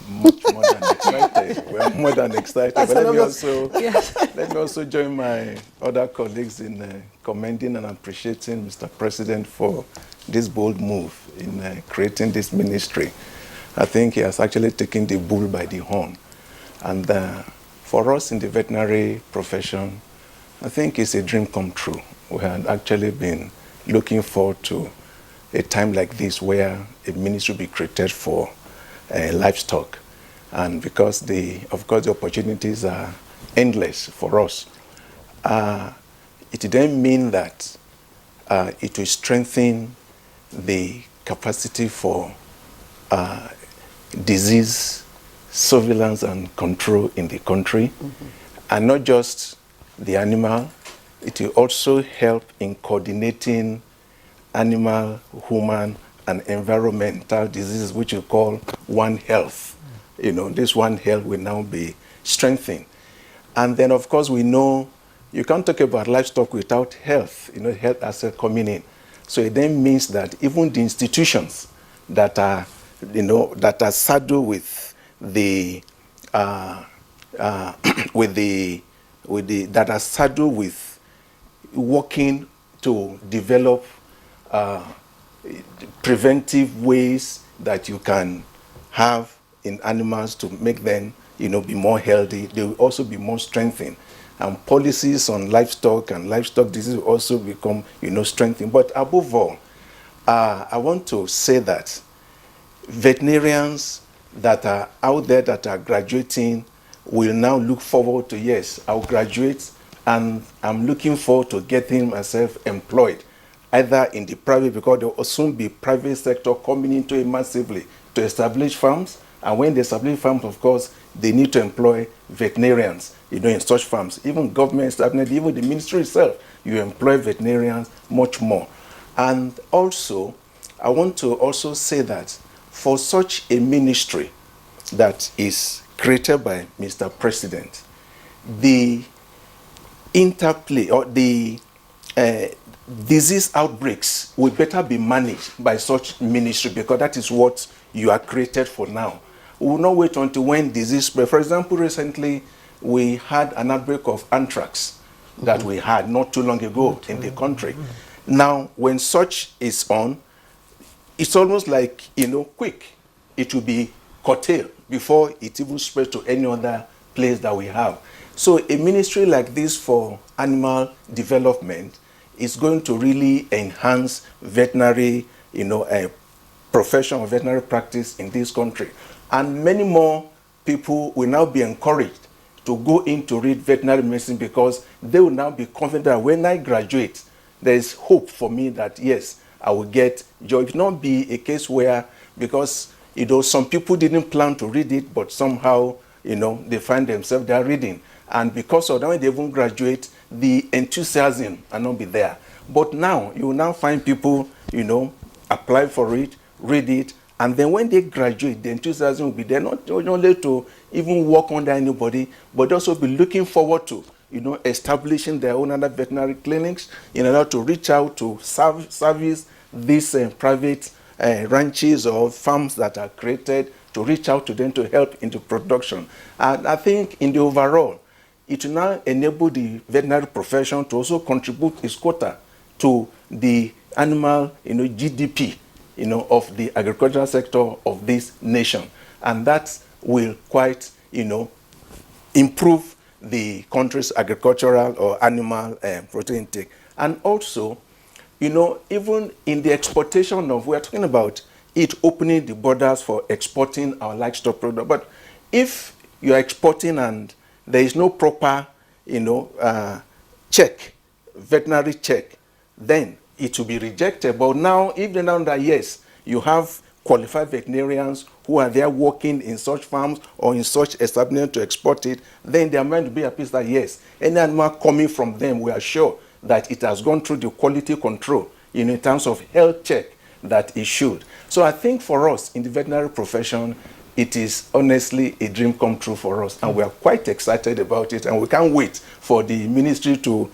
much more than excited. We're more than excited. That's But Yes. let me also join my other colleagues in commending and appreciating Mr. President for this bold move in creating this ministry. I think he has actually taken the bull by the horn. And for us in the veterinary profession, I think it's a dream come true. We had actually been looking forward to a time like this where a ministry will be created for livestock. And because of course the opportunities are endless for us, it then mean that it will strengthen the capacity for disease surveillance and control in the country. And not just the animal, it will also help in coordinating animal, human, and environmental diseases, which we call One Health. You know, this One Health will now be strengthened. And then, of course, we know you can't talk about livestock without health, you know, health aspect coming in. So it then means that even the institutions that are, you know, that are saddled with the, that are saddled with working to develop preventive ways that you can have in animals to make them, you know, be more healthy. They will also be more strengthened. And policies on livestock and livestock disease will also become, you know, strengthened. But above all, I want to say that veterinarians that are out there that are graduating will now look forward to, yes, I'll graduate and I'm looking forward to getting myself employed, either in the private, because there will soon be private sector coming into it massively to establish farms. And when they establish farms, of course, they need to employ veterinarians, you know, in such farms. Even government, even the ministry itself, you employ veterinarians much more. And also, I want to also say that for such a ministry that is created by Mr. President, the interplay or the disease outbreaks will better be managed by such ministry, because that is what you are created for now. We will not wait until when disease spread. For example, recently we had an outbreak of anthrax that we had not too long ago in the country. Now, when such is on, it's almost like, you know, quick. It will be curtailed before it even spreads to any other place that we have. So a ministry like this for animal development is going to really enhance veterinary, you know, profession of veterinary practice in this country. And many more people will now be encouraged to go in to read veterinary medicine, because they will now be confident that when I graduate, there is hope for me that, yes, I will get job. It will not be a case where, because, you know, some people didn't plan to read it, but somehow, you know, they find themselves they are reading. And because of that, when they even graduate, the enthusiasm will not be there. But now, you will now find people, you know, apply for it, read it, and then when they graduate, the enthusiasm will be there, not only to even work under anybody, but also be looking forward to, you know, establishing their own other veterinary clinics in order to reach out to service these private ranches or farms that are created, to reach out to them to help into production. And I think in the overall, it will now enable the veterinary profession to also contribute its quota to the animal, you know, GDP, you know, of the agricultural sector of this nation. And that will quite, you know, improve the country's agricultural or animal protein intake. And also, you know, even in the exportation of, we're talking about it opening the borders for exporting our livestock product. But if you're exporting and there is no proper, you know, check, veterinary check, then it will be rejected. But now, if they know that, yes, you have qualified veterinarians who are there working in such farms or in such establishment to export it, then they are meant to be at peace that, yes, any animal coming from them, we are sure that it has gone through the quality control, you know, in terms of health check that it should. So I think for us in the veterinary profession, it is honestly a dream come true for us, and we are quite excited about it, and we can't wait for the ministry to,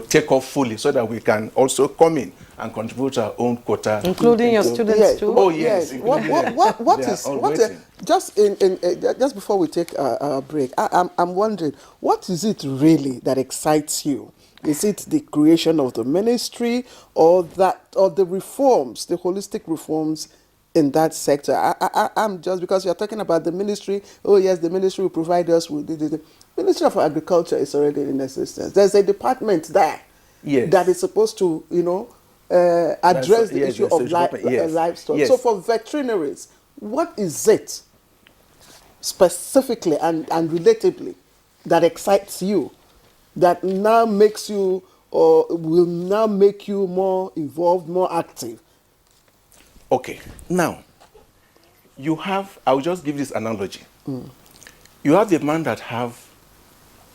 take off fully so that we can also come in and contribute our own quota. Including your students too? Oh, yes. Just before we take a break, I'm wondering, what is it really that excites you? Is it the creation of the ministry, or the reforms, the holistic reforms in that sector? I'm just, because you're talking about the ministry. Oh yes, the ministry will provide us with the Ministry of Agriculture is already in existence. There's a department there that is supposed to, address the issue of livestock. Yes. So for veterinaries, what is it specifically and relatably that excites you, that now makes you, or will now make you more involved, more active? Okay, now, I'll just give this analogy. You have the man that have,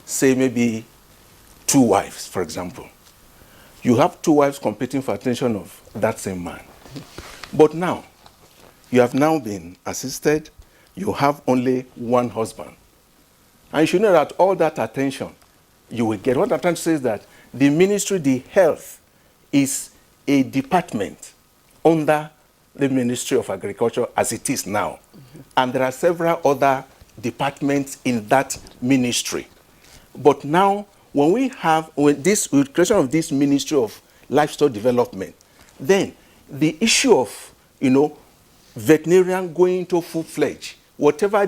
say, maybe 2 wives, for example. You have 2 wives competing for attention of that same man. But now, you have now been assisted, you have only 1 husband. And you should know that all that attention you will get. What I'm trying to say is that the ministry, the health, is a department under the Ministry of Agriculture as it is now. And there are several other departments in that ministry. But now, when we have with creation of this Ministry of Livestock Development, then the issue of, veterinarian going into full-fledged, whatever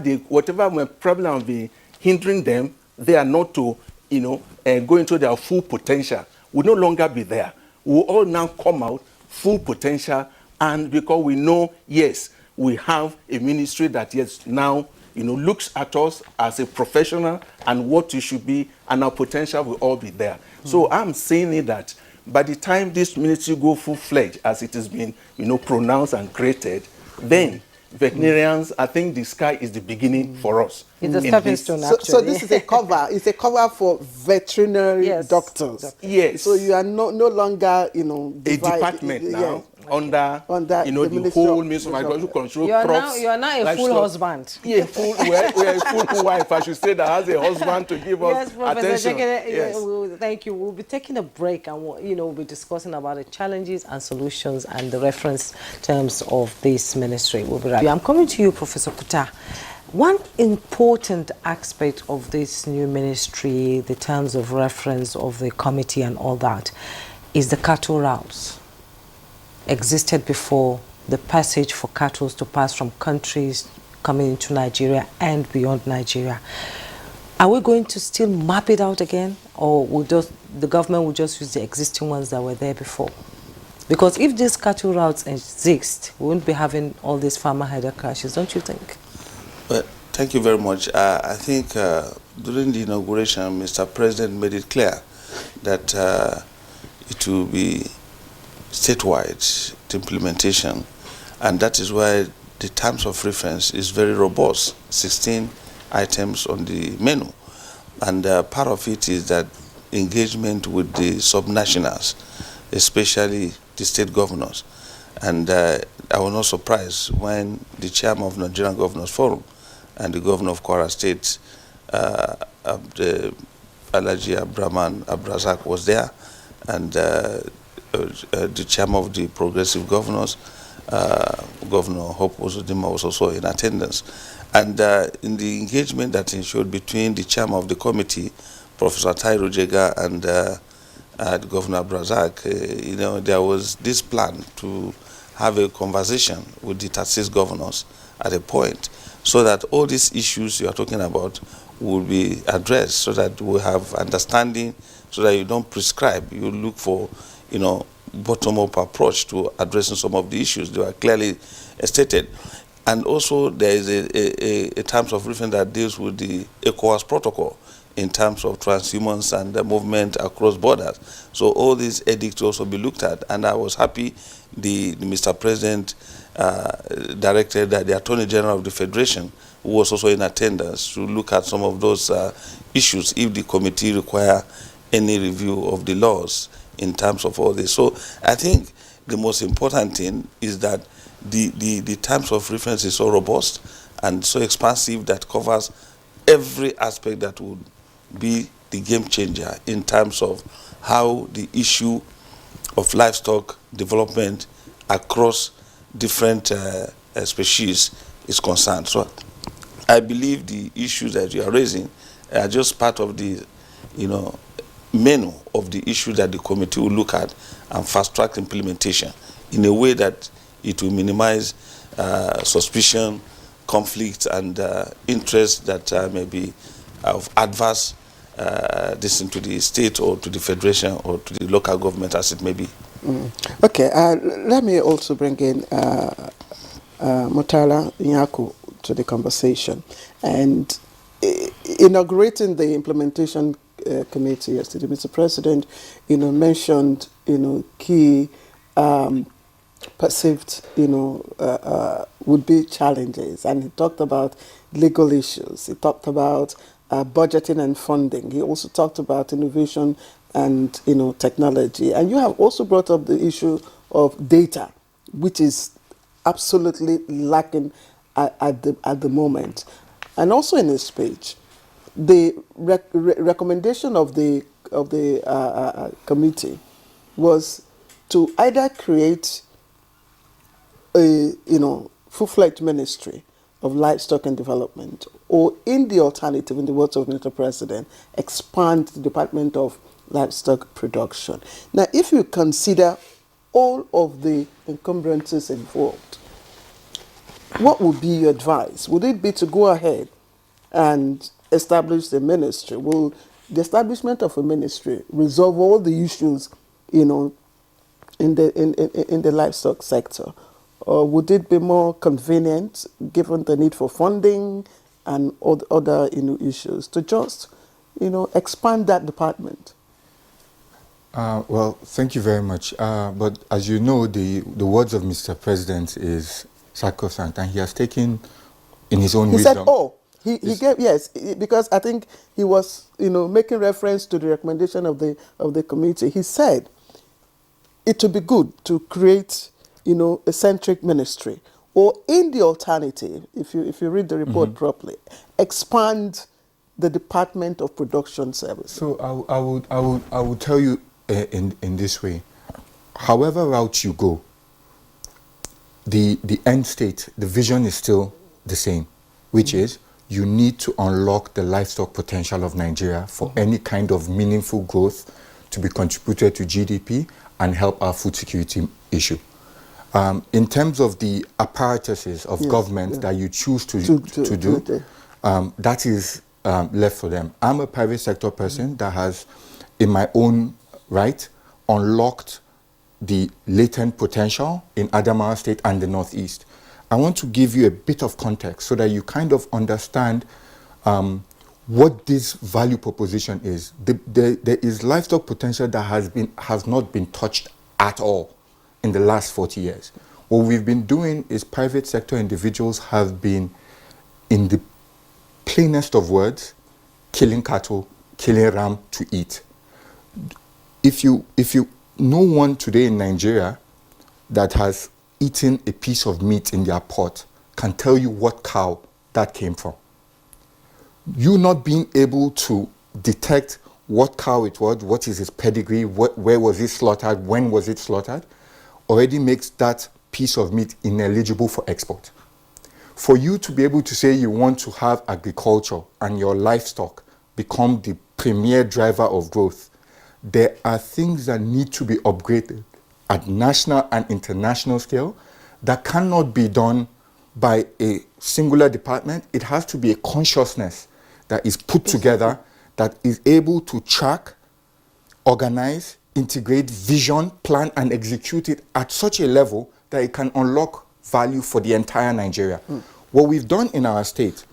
problem will be hindering them, they are not to, go into their full potential, will no longer be there. We will all now come out full potential, and because we know, yes, we have a ministry that yes now, looks at us as a professional and what you should be, and our potential will all be there. So I'm saying that by the time this ministry go full-fledged, as it has been, pronounced and created, then veterinarians, I think the sky is the beginning for us. It's a stepping stone, actually. So this is a cover. It's a cover for veterinary doctors. Yes. So you are no longer, a department now. Under the whole Ministry of Agriculture control. You are now a full husband. Yeah, we are a full wife, I should say, that has a husband to give us attention. Yes. Thank you. We'll be taking a break, and we'll be discussing about the challenges and solutions and the reference terms of this ministry. We'll be right back. I'm coming to you, Professor Kuta. One important aspect of this new ministry, the terms of reference of the committee and all that, is the cattle routes. Existed before, the passage for cattle to pass from countries coming into Nigeria and beyond Nigeria. Are we going to still map it out again, or the government will just use the existing ones that were there before? Because if these cattle routes exist, we won't be having all these farmer header crashes, don't you think? Well, thank you very much. I think during the inauguration, Mr. President made it clear that it will be statewide implementation, and that is why the terms of reference is very robust, 16 items on the menu, and part of it is that engagement with the subnationals, especially the state governors. And I was not surprised when the chairman of Nigerian Governors Forum and the governor of Kwara State, Alhaji Abraman Abrazak, was there, and the chairman of the Progressive Governors, Governor Hope Uzodinma, was also in attendance. And in the engagement that ensued between the chairman of the committee, Professor Tairu Jega, and the Governor Abrazak, there was this plan to have a conversation with the 36 governors at a point, so that all these issues you are talking about will be addressed, so that we have understanding, so that you don't prescribe, you look for bottom-up approach to addressing some of the issues. They were clearly stated. And also there is a terms of reference that deals with the ECOWAS protocol in terms of transhumance and the movement across borders. So all these edicts also be looked at, and I was happy the Mr. President directed that the Attorney General of the Federation, who was also in attendance, to look at some of those issues if the committee require any review of the laws in terms of all this. So I think the most important thing is that the terms of reference is so robust, and so expansive that covers every aspect that would be the game changer in terms of how the issue of livestock development across different species is concerned. So I believe the issues that you are raising are just part of the, menu of the issues that the committee will look at and fast-track implementation in a way that it will minimize suspicion, conflict, and interest that may be of adverse this into the state or to the federation or to the local government as it may be. Okay, let me also bring in Mutala Nyaku to the conversation. And inaugurating the implementation committee yesterday, Mr. President, mentioned, key perceived, would be challenges. And he talked about legal issues. He talked about budgeting and funding. He also talked about innovation and, technology. And you have also brought up the issue of data, which is absolutely lacking at the moment. And also in his speech, the recommendation of the committee was to either create a full-fledged ministry of livestock and development, or in the alternative, in the words of Mr. President, expand the Department of Livestock Production. Now, if you consider all of the encumbrances involved, what would be your advice? Would it be to go ahead and establish the ministry? Will the establishment of a ministry resolve all the issues, in the livestock sector? Or would it be more convenient, given the need for funding and other issues, to just expand that department? Well, thank you very much. But as you know, the words of Mr. President is sacrosanct, and he has taken in his own wisdom. He said, he gave, yes, because I think he was making reference to the recommendation of the committee. He said it would be good to create a centric ministry, or in the alternative, if you read the report properly, expand the Department of Production Services. So I would tell you in this way: however route you go, the end state, the vision is still the same, which is you need to unlock the livestock potential of Nigeria for any kind of meaningful growth to be contributed to GDP and help our food security issue. In terms of the apparatuses of government that you choose to do, that is left for them. I'm a private sector person that has, in my own right, unlocked the latent potential in Adamawa State and the Northeast. I want to give you a bit of context so that you kind of understand what this value proposition is. There is livestock potential that has not been touched at all in the last 40 years. What we've been doing is private sector individuals have been, in the plainest of words, killing cattle, killing ram to eat. If you know one today in Nigeria that has eaten a piece of meat in their pot, can tell you what cow that came from. You not being able to detect what cow it was, what is its pedigree, where was it slaughtered, when was it slaughtered, already makes that piece of meat ineligible for export. For you to be able to say you want to have agriculture and your livestock become the premier driver of growth, there are things that need to be upgraded at national and international scale that cannot be done by a singular department. It has to be a consciousness that is put together, that is able to track, organize, integrate, vision, plan, and execute it at such a level that it can unlock value for the entire Nigeria. What we've done in our state,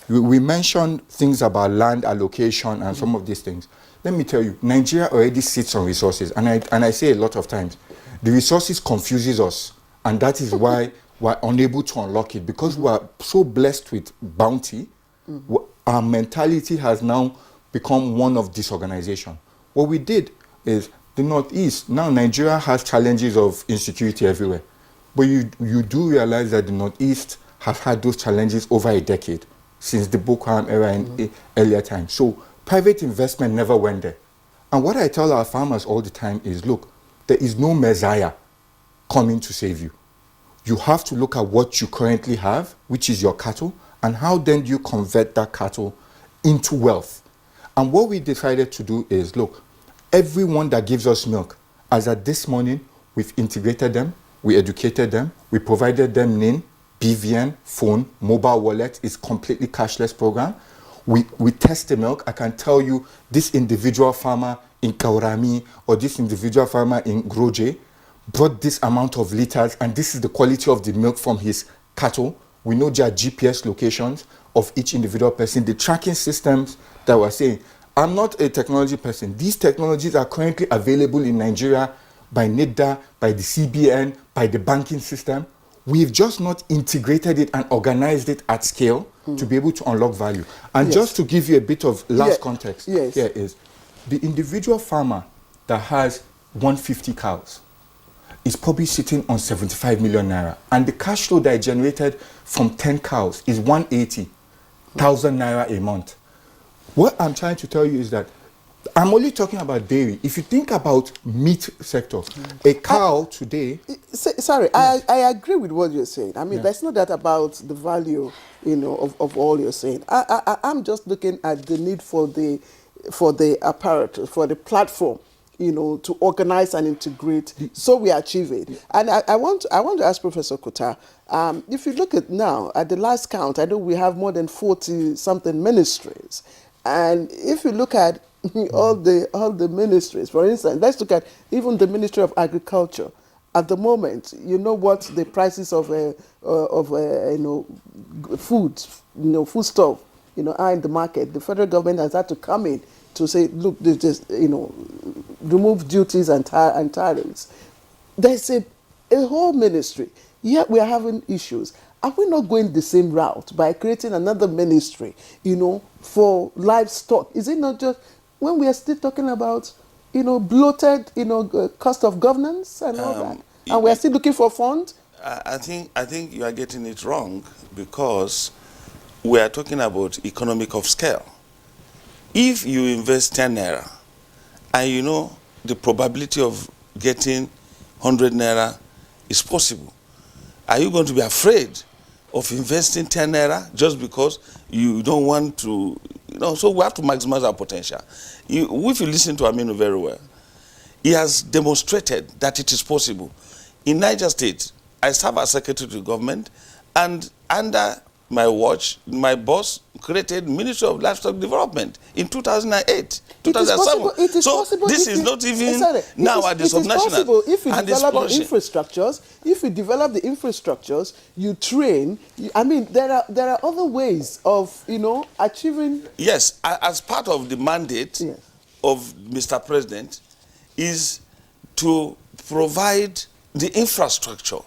we mentioned things about land allocation and some of these things. Let me tell you, Nigeria already sits on resources, and I say a lot of times, the resources confuses us, and that is why we're unable to unlock it, because we're so blessed with bounty. Our mentality has now become one of disorganization. What we did is the Northeast, now Nigeria has challenges of insecurity everywhere. But you do realize that the Northeast have had those challenges over a decade, since the Boko Haram era in earlier times. So private investment never went there. And what I tell our farmers all the time is, look, there is no messiah coming to save you. You have to look at what you currently have, which is your cattle, and how then do you convert that cattle into wealth. And what we decided to do is, look, everyone that gives us milk, as at this morning, we've integrated them, we educated them, we provided them NIN, BVN, phone, mobile wallet. Is completely cashless program. We test the milk. I can tell you this individual farmer in Kaurami or this individual farmer in Groje brought this amount of liters, and this is the quality of the milk from his cattle. We know their GPS locations of each individual person, the tracking systems that we're saying. I'm not a technology person. These technologies are currently available in Nigeria by NIDA, by the CBN, by the banking system. We've just not integrated it and organized it at scale to be able to unlock value. And just to give you a bit of last context, here is the individual farmer that has 150 cows is probably sitting on 75 million naira. And the cash flow that I generated from 10 cows is 180,000 naira a month. What I'm trying to tell you is that I'm only talking about dairy. If you think about meat sector, a cow today... Sorry, yes. I agree with what you're saying. I mean, there's no doubt about the value, of all you're saying. I'm just looking at the need for the apparatus, for the platform, to organize and integrate, so we achieve it. And I want to ask Professor Kuta, if you look at now, at the last count, I know we have more than 40-something ministries. And if you look at all the ministries, for instance, let's look at even the Ministry of Agriculture. At the moment, you know what the prices of foodstuff, are in the market. The federal government has had to come in to say, look, just remove duties and tariffs. There's a whole ministry. Yet we are having issues. Are we not going the same route by creating another ministry, for livestock? Is it not just when we are still talking about, bloated, cost of governance and all that, and we are still looking for funds? I think you are getting it wrong, because we are talking about economic of scale. If you invest 10 naira, and the probability of getting 100 naira is possible, are you going to be afraid of investing 10 naira just because you don't want to, so we have to maximize our potential. If you listen to Aminu very well, he has demonstrated that it is possible. In Niger State, I serve as secretary to government, and under my watch, my boss created Ministry of Livestock Development in 2008, 2007. It is possible. This is not even now at the subnational. It is possible if you develop the infrastructures. If you develop the infrastructures, you train. There are other ways of achieving. Yes, as part of the mandate of Mr. President, is to provide the infrastructure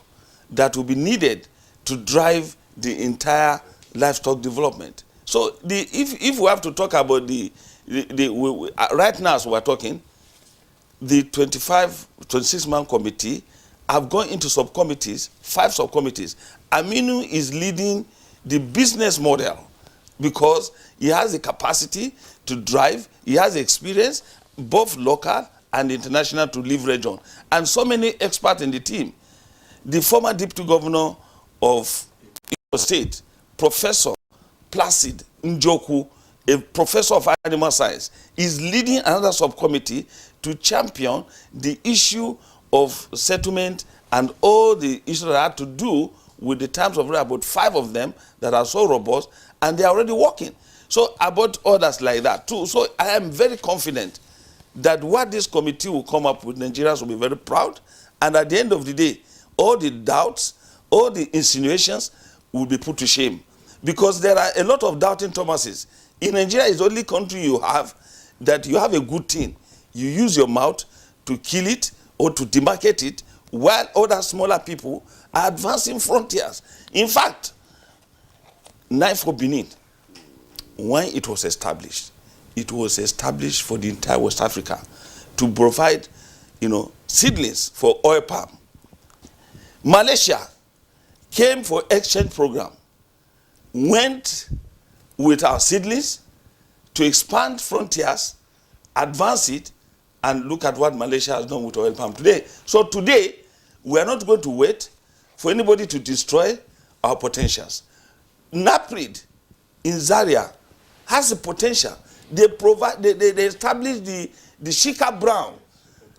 that will be needed to drive the entire livestock development. So if we have to talk about right now as we're talking, the 26-man committee have gone into subcommittees, 5 subcommittees. Aminu is leading the business model because he has the capacity to drive, he has experience, both local and international, to leverage on. And so many experts in the team. The former deputy governor of State, Professor Placid Njoku, a professor of animal science, is leading another subcommittee to champion the issue of settlement and all the issues that have to do with the terms of rate, about 5 of them that are so robust, and they are already working. So about others like that too. So I am very confident that what this committee will come up with, Nigerians will be very proud, and at the end of the day, all the doubts, all the insinuations will be put to shame. Because there are a lot of doubting Thomases. In Nigeria is the only country you have that you have a good thing. You use your mouth to kill it or to demarcate it, while other smaller people are advancing frontiers. In fact, Knife for Benin, when it was established for the entire West Africa to provide, seedlings for oil palm. Malaysia came for exchange program went with our seedlings to expand frontiers, advance it, and look at what Malaysia has done with oil palm today. So today, we are not going to wait for anybody to destroy our potentials. NAPRID in Zaria has the potential. They provide, they establish the Shika Brown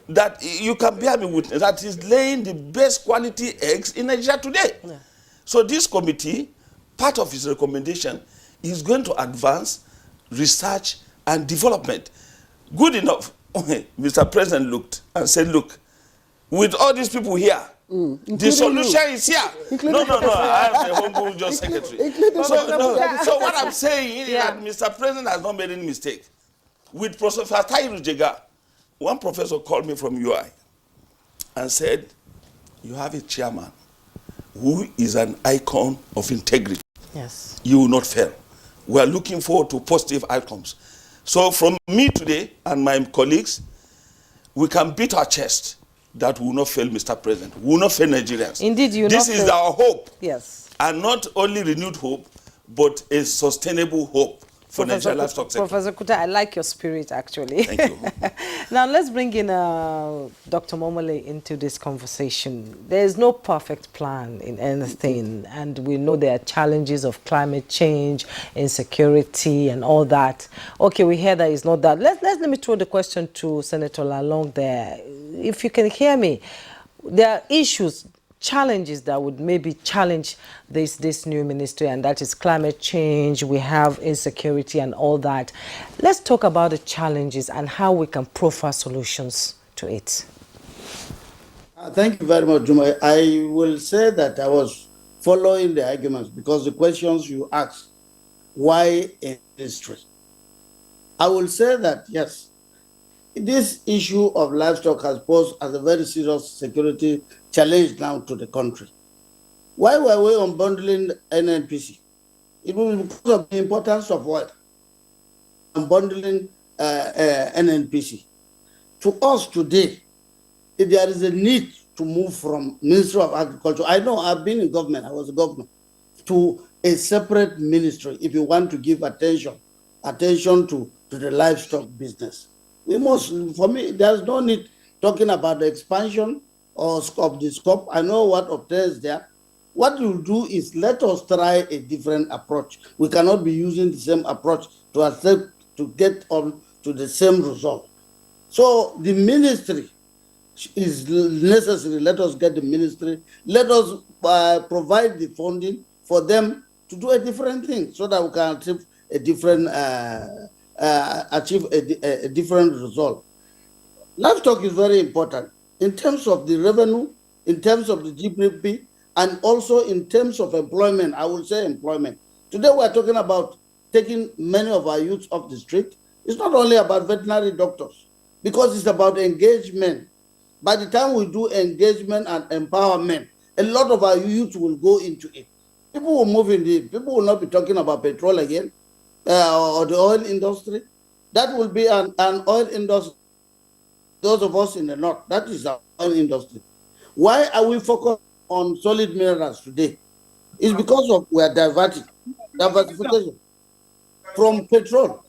that you can bear me witness, that is laying the best quality eggs in Nigeria today. Yeah. So this committee, part of its recommendation is going to advance research and development. Good enough. Mr. President looked and said, look, with all these people here, the solution is here. No, I am the humble just secretary. So what I'm saying is that Mr. President has not made any mistake. With Professor Tahiru Jega, one professor called me from UI and said, you have a chairman who is an icon of integrity. Yes. You will not fail. We are looking forward to positive outcomes. So from me today and my colleagues, we can beat our chest that we will not fail Mr. President. We will not fail Nigerians. Indeed, you This is our hope. Yes. And not only renewed hope, but a sustainable hope for Nigerian livestock sector. Professor Kuta, I like your spirit, actually. Thank you. Now, let's bring in Dr. Momole into this conversation. There is no perfect plan in anything, and we know there are challenges of climate change, insecurity, and all that. Okay, we hear that it's not that. Let me throw the question to Senator Lalong there. If you can hear me, there are issues, challenges that would maybe challenge this new ministry, and that is climate change. We have insecurity and all that. Let's talk about the challenges and how we can profile solutions to it. Thank you very much, Juma. I will say that I was following the arguments because the questions you asked, why industry? I will say that, yes, this issue of livestock has posed as a very serious security challenge now to the country. Why were we unbundling NNPC? It was because of the importance of what? Unbundling NNPC. To us today, if there is a need to move from Ministry of Agriculture, I know I've been in government, I was a governor, to a separate ministry if you want to give attention to the livestock business. We must, for me, there's no need talking about the expansion or of the scope. I know what obtains there. What we'll do is let us try a different approach. We cannot be using the same approach to get on to the same result. So the ministry is necessary. Let us get the ministry. Let us provide the funding for them to do a different thing so that we can achieve a different result. Livestock is very important in terms of the revenue, in terms of the GDP, and also in terms of employment. I will say employment. Today we are talking about taking many of our youths off the street. It's not only about veterinary doctors, because it's about engagement. By the time we do engagement and empowerment, a lot of our youth will go into it. People will move in it. People will not be talking about petrol again or the oil industry. That will be an oil industry. Those of us in the north, that is our oil industry. Why are we focused on solid minerals today? It's because of we are diversification from petrol.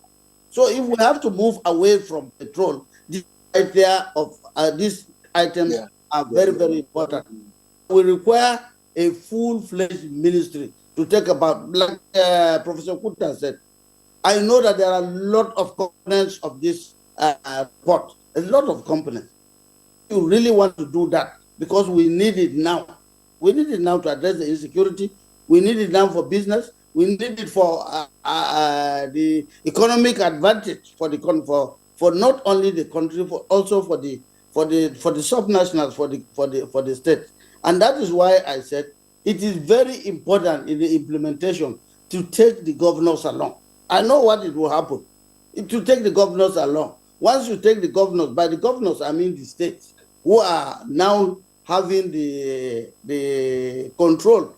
So if we have to move away from petrol, the idea of these items are very, very important. We require a full-fledged ministry to take about, like Professor Kuta said. I know that there are a lot of components of this report, a lot of components. You really want to do that because we need it now. We need it now to address the insecurity. We need it now for business. We need it for the economic advantage for not only the country, but also for the subnationals, for the state. And that is why I said it is very important in the implementation to take the governors along. I know what it will happen. To take the governors along. Once you take the governors, by the governors I mean the states, who are now having the control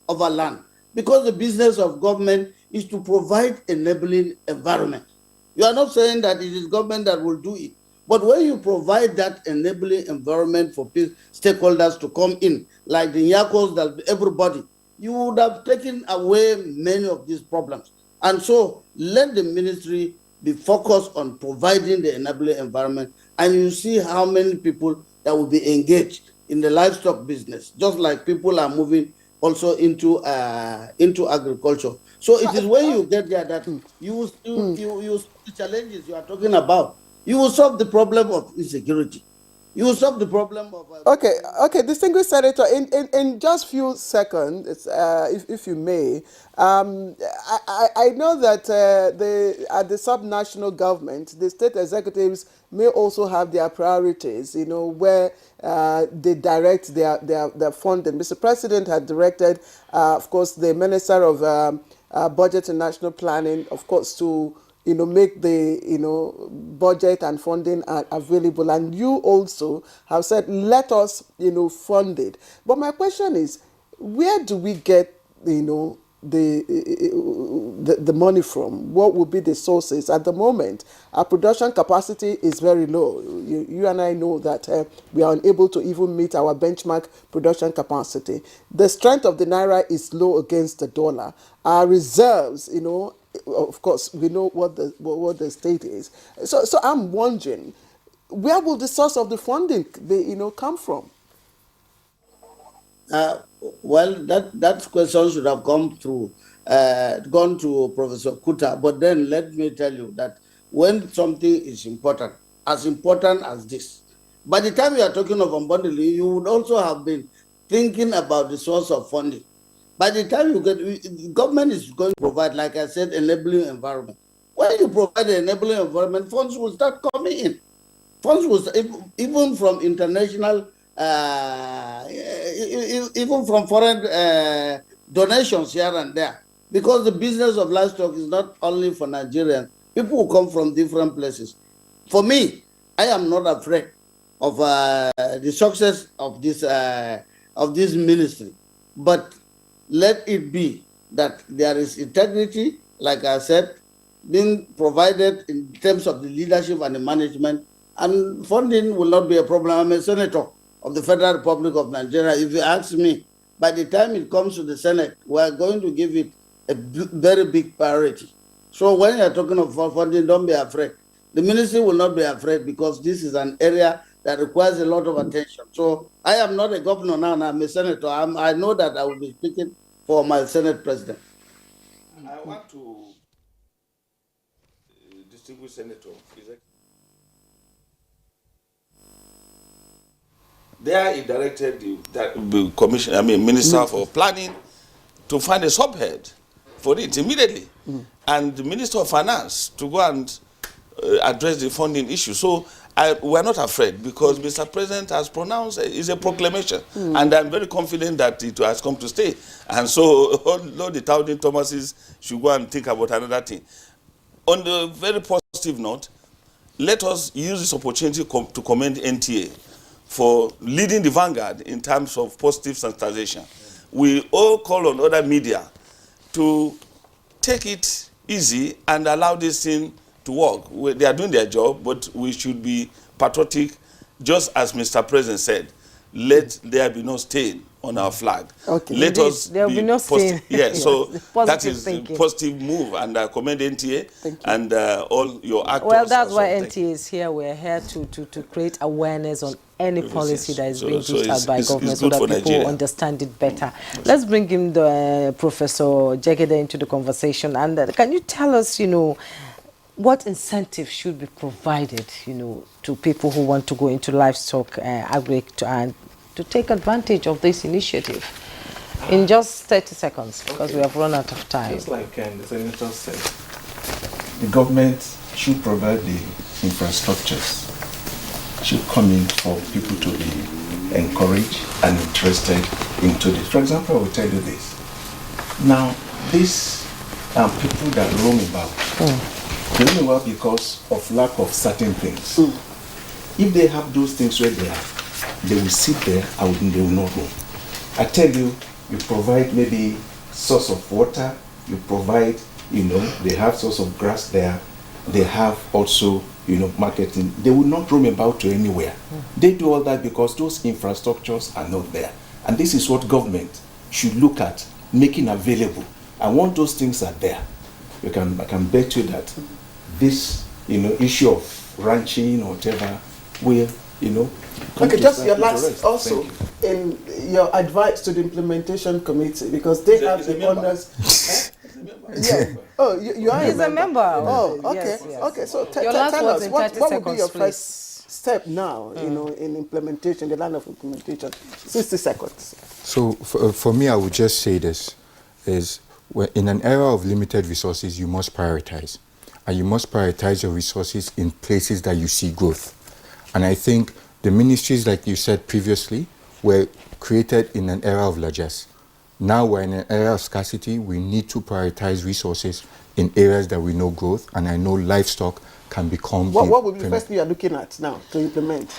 over land. Because the business of government is to provide enabling environment. You are not saying that it is government that will do it. But when you provide that enabling environment for stakeholders to come in, like the Yakos, that everybody, you would have taken away many of these problems. And so let the ministry be focused on providing the enabling environment, and you see how many people that will be engaged in the livestock business, just like people are moving also into agriculture. So it is when you get there that you solve the challenges you are talking about. You will solve the problem of insecurity. You will solve the problem of Okay, distinguished senator. In just few seconds, if you may, I know that at the subnational government, the state executives may also have their priorities. You know, where they direct their funding. Mr. President had directed, of course, the Minister of Budget and National Planning, of course, to make the budget and funding available, and you also have said let us fund it. But my question is, where do we get the money from? What will be the sources? At the moment, our production capacity is very low. You and I know that we are unable to even meet our benchmark production capacity. The strength of the naira is low against the dollar. Our reserves, of course, we know what the state is. So I'm wondering, where will the source of the funding come from? Well, that question should have gone to Professor Kuta. But then let me tell you that when something is important as this, by the time you are talking of unbundling, you would also have been thinking about the source of funding. By the time the government is going to provide, like I said, enabling environment. When you provide the enabling environment, funds will start coming in. Funds will, even from international, even from foreign donations here and there. Because the business of livestock is not only for Nigerians. People who come from different places. For me, I am not afraid of the success of this ministry. But let it be that there is integrity, like I said, being provided in terms of the leadership and the management, and funding will not be a problem. I'm a senator of the Federal Republic of Nigeria. If you ask me, by the time it comes to the Senate, we are going to give it a very big priority. So when you're talking of funding, don't be afraid. The ministry will not be afraid, because this is an area that requires a lot of attention. So I am not a governor now, and I'm a senator. I know that I will be speaking for my Senate president. I want to distinguish senator. There he directed the commission, Minister for Planning, to find a subhead for it immediately, and the Minister of Finance to go and address the funding issue. So we're not afraid, because Mr. President has pronounced it's a proclamation, and I'm very confident that it has come to stay. And so all the Towning Thomases should go and think about another thing. On the very positive note, let us use this opportunity to commend NTA for leading the vanguard in terms of positive sensitization. We all call on other media to take it easy and allow this thing to work. They are doing their job, but we should be patriotic, just as Mr. President said. Let there be no stain on our flag. Okay. Let us there will be no stain. Yeah, so that is thinking. a positive move, and I commend NTA and all your actors. Well, that's why NTA is here. We're here to create awareness on any policy that is being dished out by government, so that people understand it better. Let's bring in the Professor Jegede into the conversation. And can you tell us, what incentives should be provided, to people who want to go into livestock agri and to take advantage of this initiative? In just 30 seconds, because we have run out of time. Just like the Senator said, the government should provide the infrastructures, should come in for people to be encouraged and interested into this. For example, I will tell you this. Now, these people that roam about, they roam about because of lack of certain things. If they have those things where they are, they will sit there and they will not roam. I tell you, you provide maybe source of water, you provide, they have source of grass there, they have also, marketing. They will not roam about to anywhere. They do all that because those infrastructures are not there. And this is what government should look at making available. And once those things are there, I can bet you that this, issue of ranching or whatever will, come Okay, to just your to last, rest. also, in your advice to the implementation committee, because they have the honors. Yeah. Oh, you are He's a member. Oh, okay. Yes, yes. Okay, so Your last tell words us, in what 30 would be your seconds, please. first step now, in implementation, the line of implementation? 60 seconds. So for me, I would just say this, is in an era of limited resources, you must prioritize. And you must prioritize your resources in places that you see growth. And I think the ministries, like you said previously, were created in an era of largesse. Now we're in an era of scarcity. We need to prioritize resources in areas that we know growth, and I know livestock can become What would be the first thing you're looking at now to implement?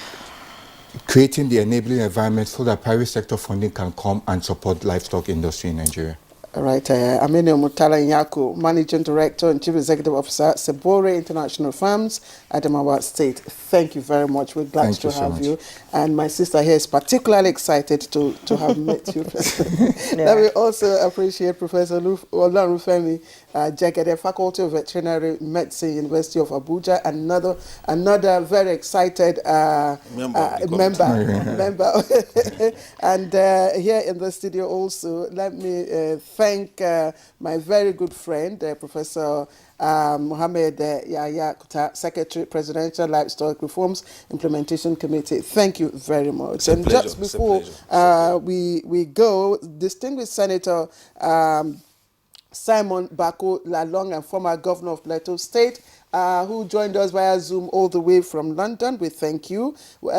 creating the enabling environment so that private sector funding can come and support livestock industry in Nigeria. All right, Aminu Mutala Nyako, Managing Director and Chief Executive Officer, Sebore International Farms, Adamawa State. Thank you very much. We're glad to have you. And my sister here is particularly excited to have met you. Let me also appreciate Professor Olanrufemi Jegede, Faculty of Veterinary Medicine, University of Abuja, another very excited member. And here in the studio also, let me thank my very good friend, Professor Mohammed Yahya Kuta, Secretary, Presidential Livestock Reforms Implementation Committee. Thank you very much. And pleasure. just before we go, distinguished Senator Simon Bako Lalong, and former Governor of Plateau State, who joined us via Zoom all the way from London. We thank you.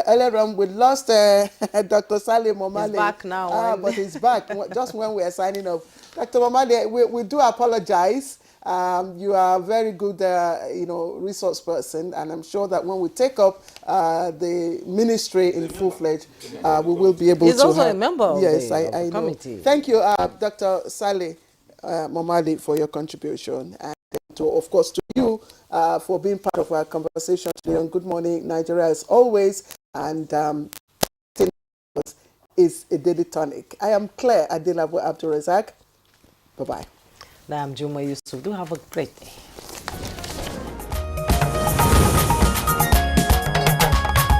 Earlier on, we lost Dr. Salim Omale. He's back now. But he's back just when we are signing off. Dr. Omale, we do apologize. You are a very good, resource person, and I'm sure that when we take up the ministry in full-fledged, we will be able to. He's also a member of the committee. Thank you, Dr. Saleh Momale, for your contribution, and of course to you for being part of our conversation today on Good Morning Nigeria as always, and is a daily tonic. I am Claire Adelabu Abdulrazak. Bye-bye. I'm Juma Yusuf. Do have a great day.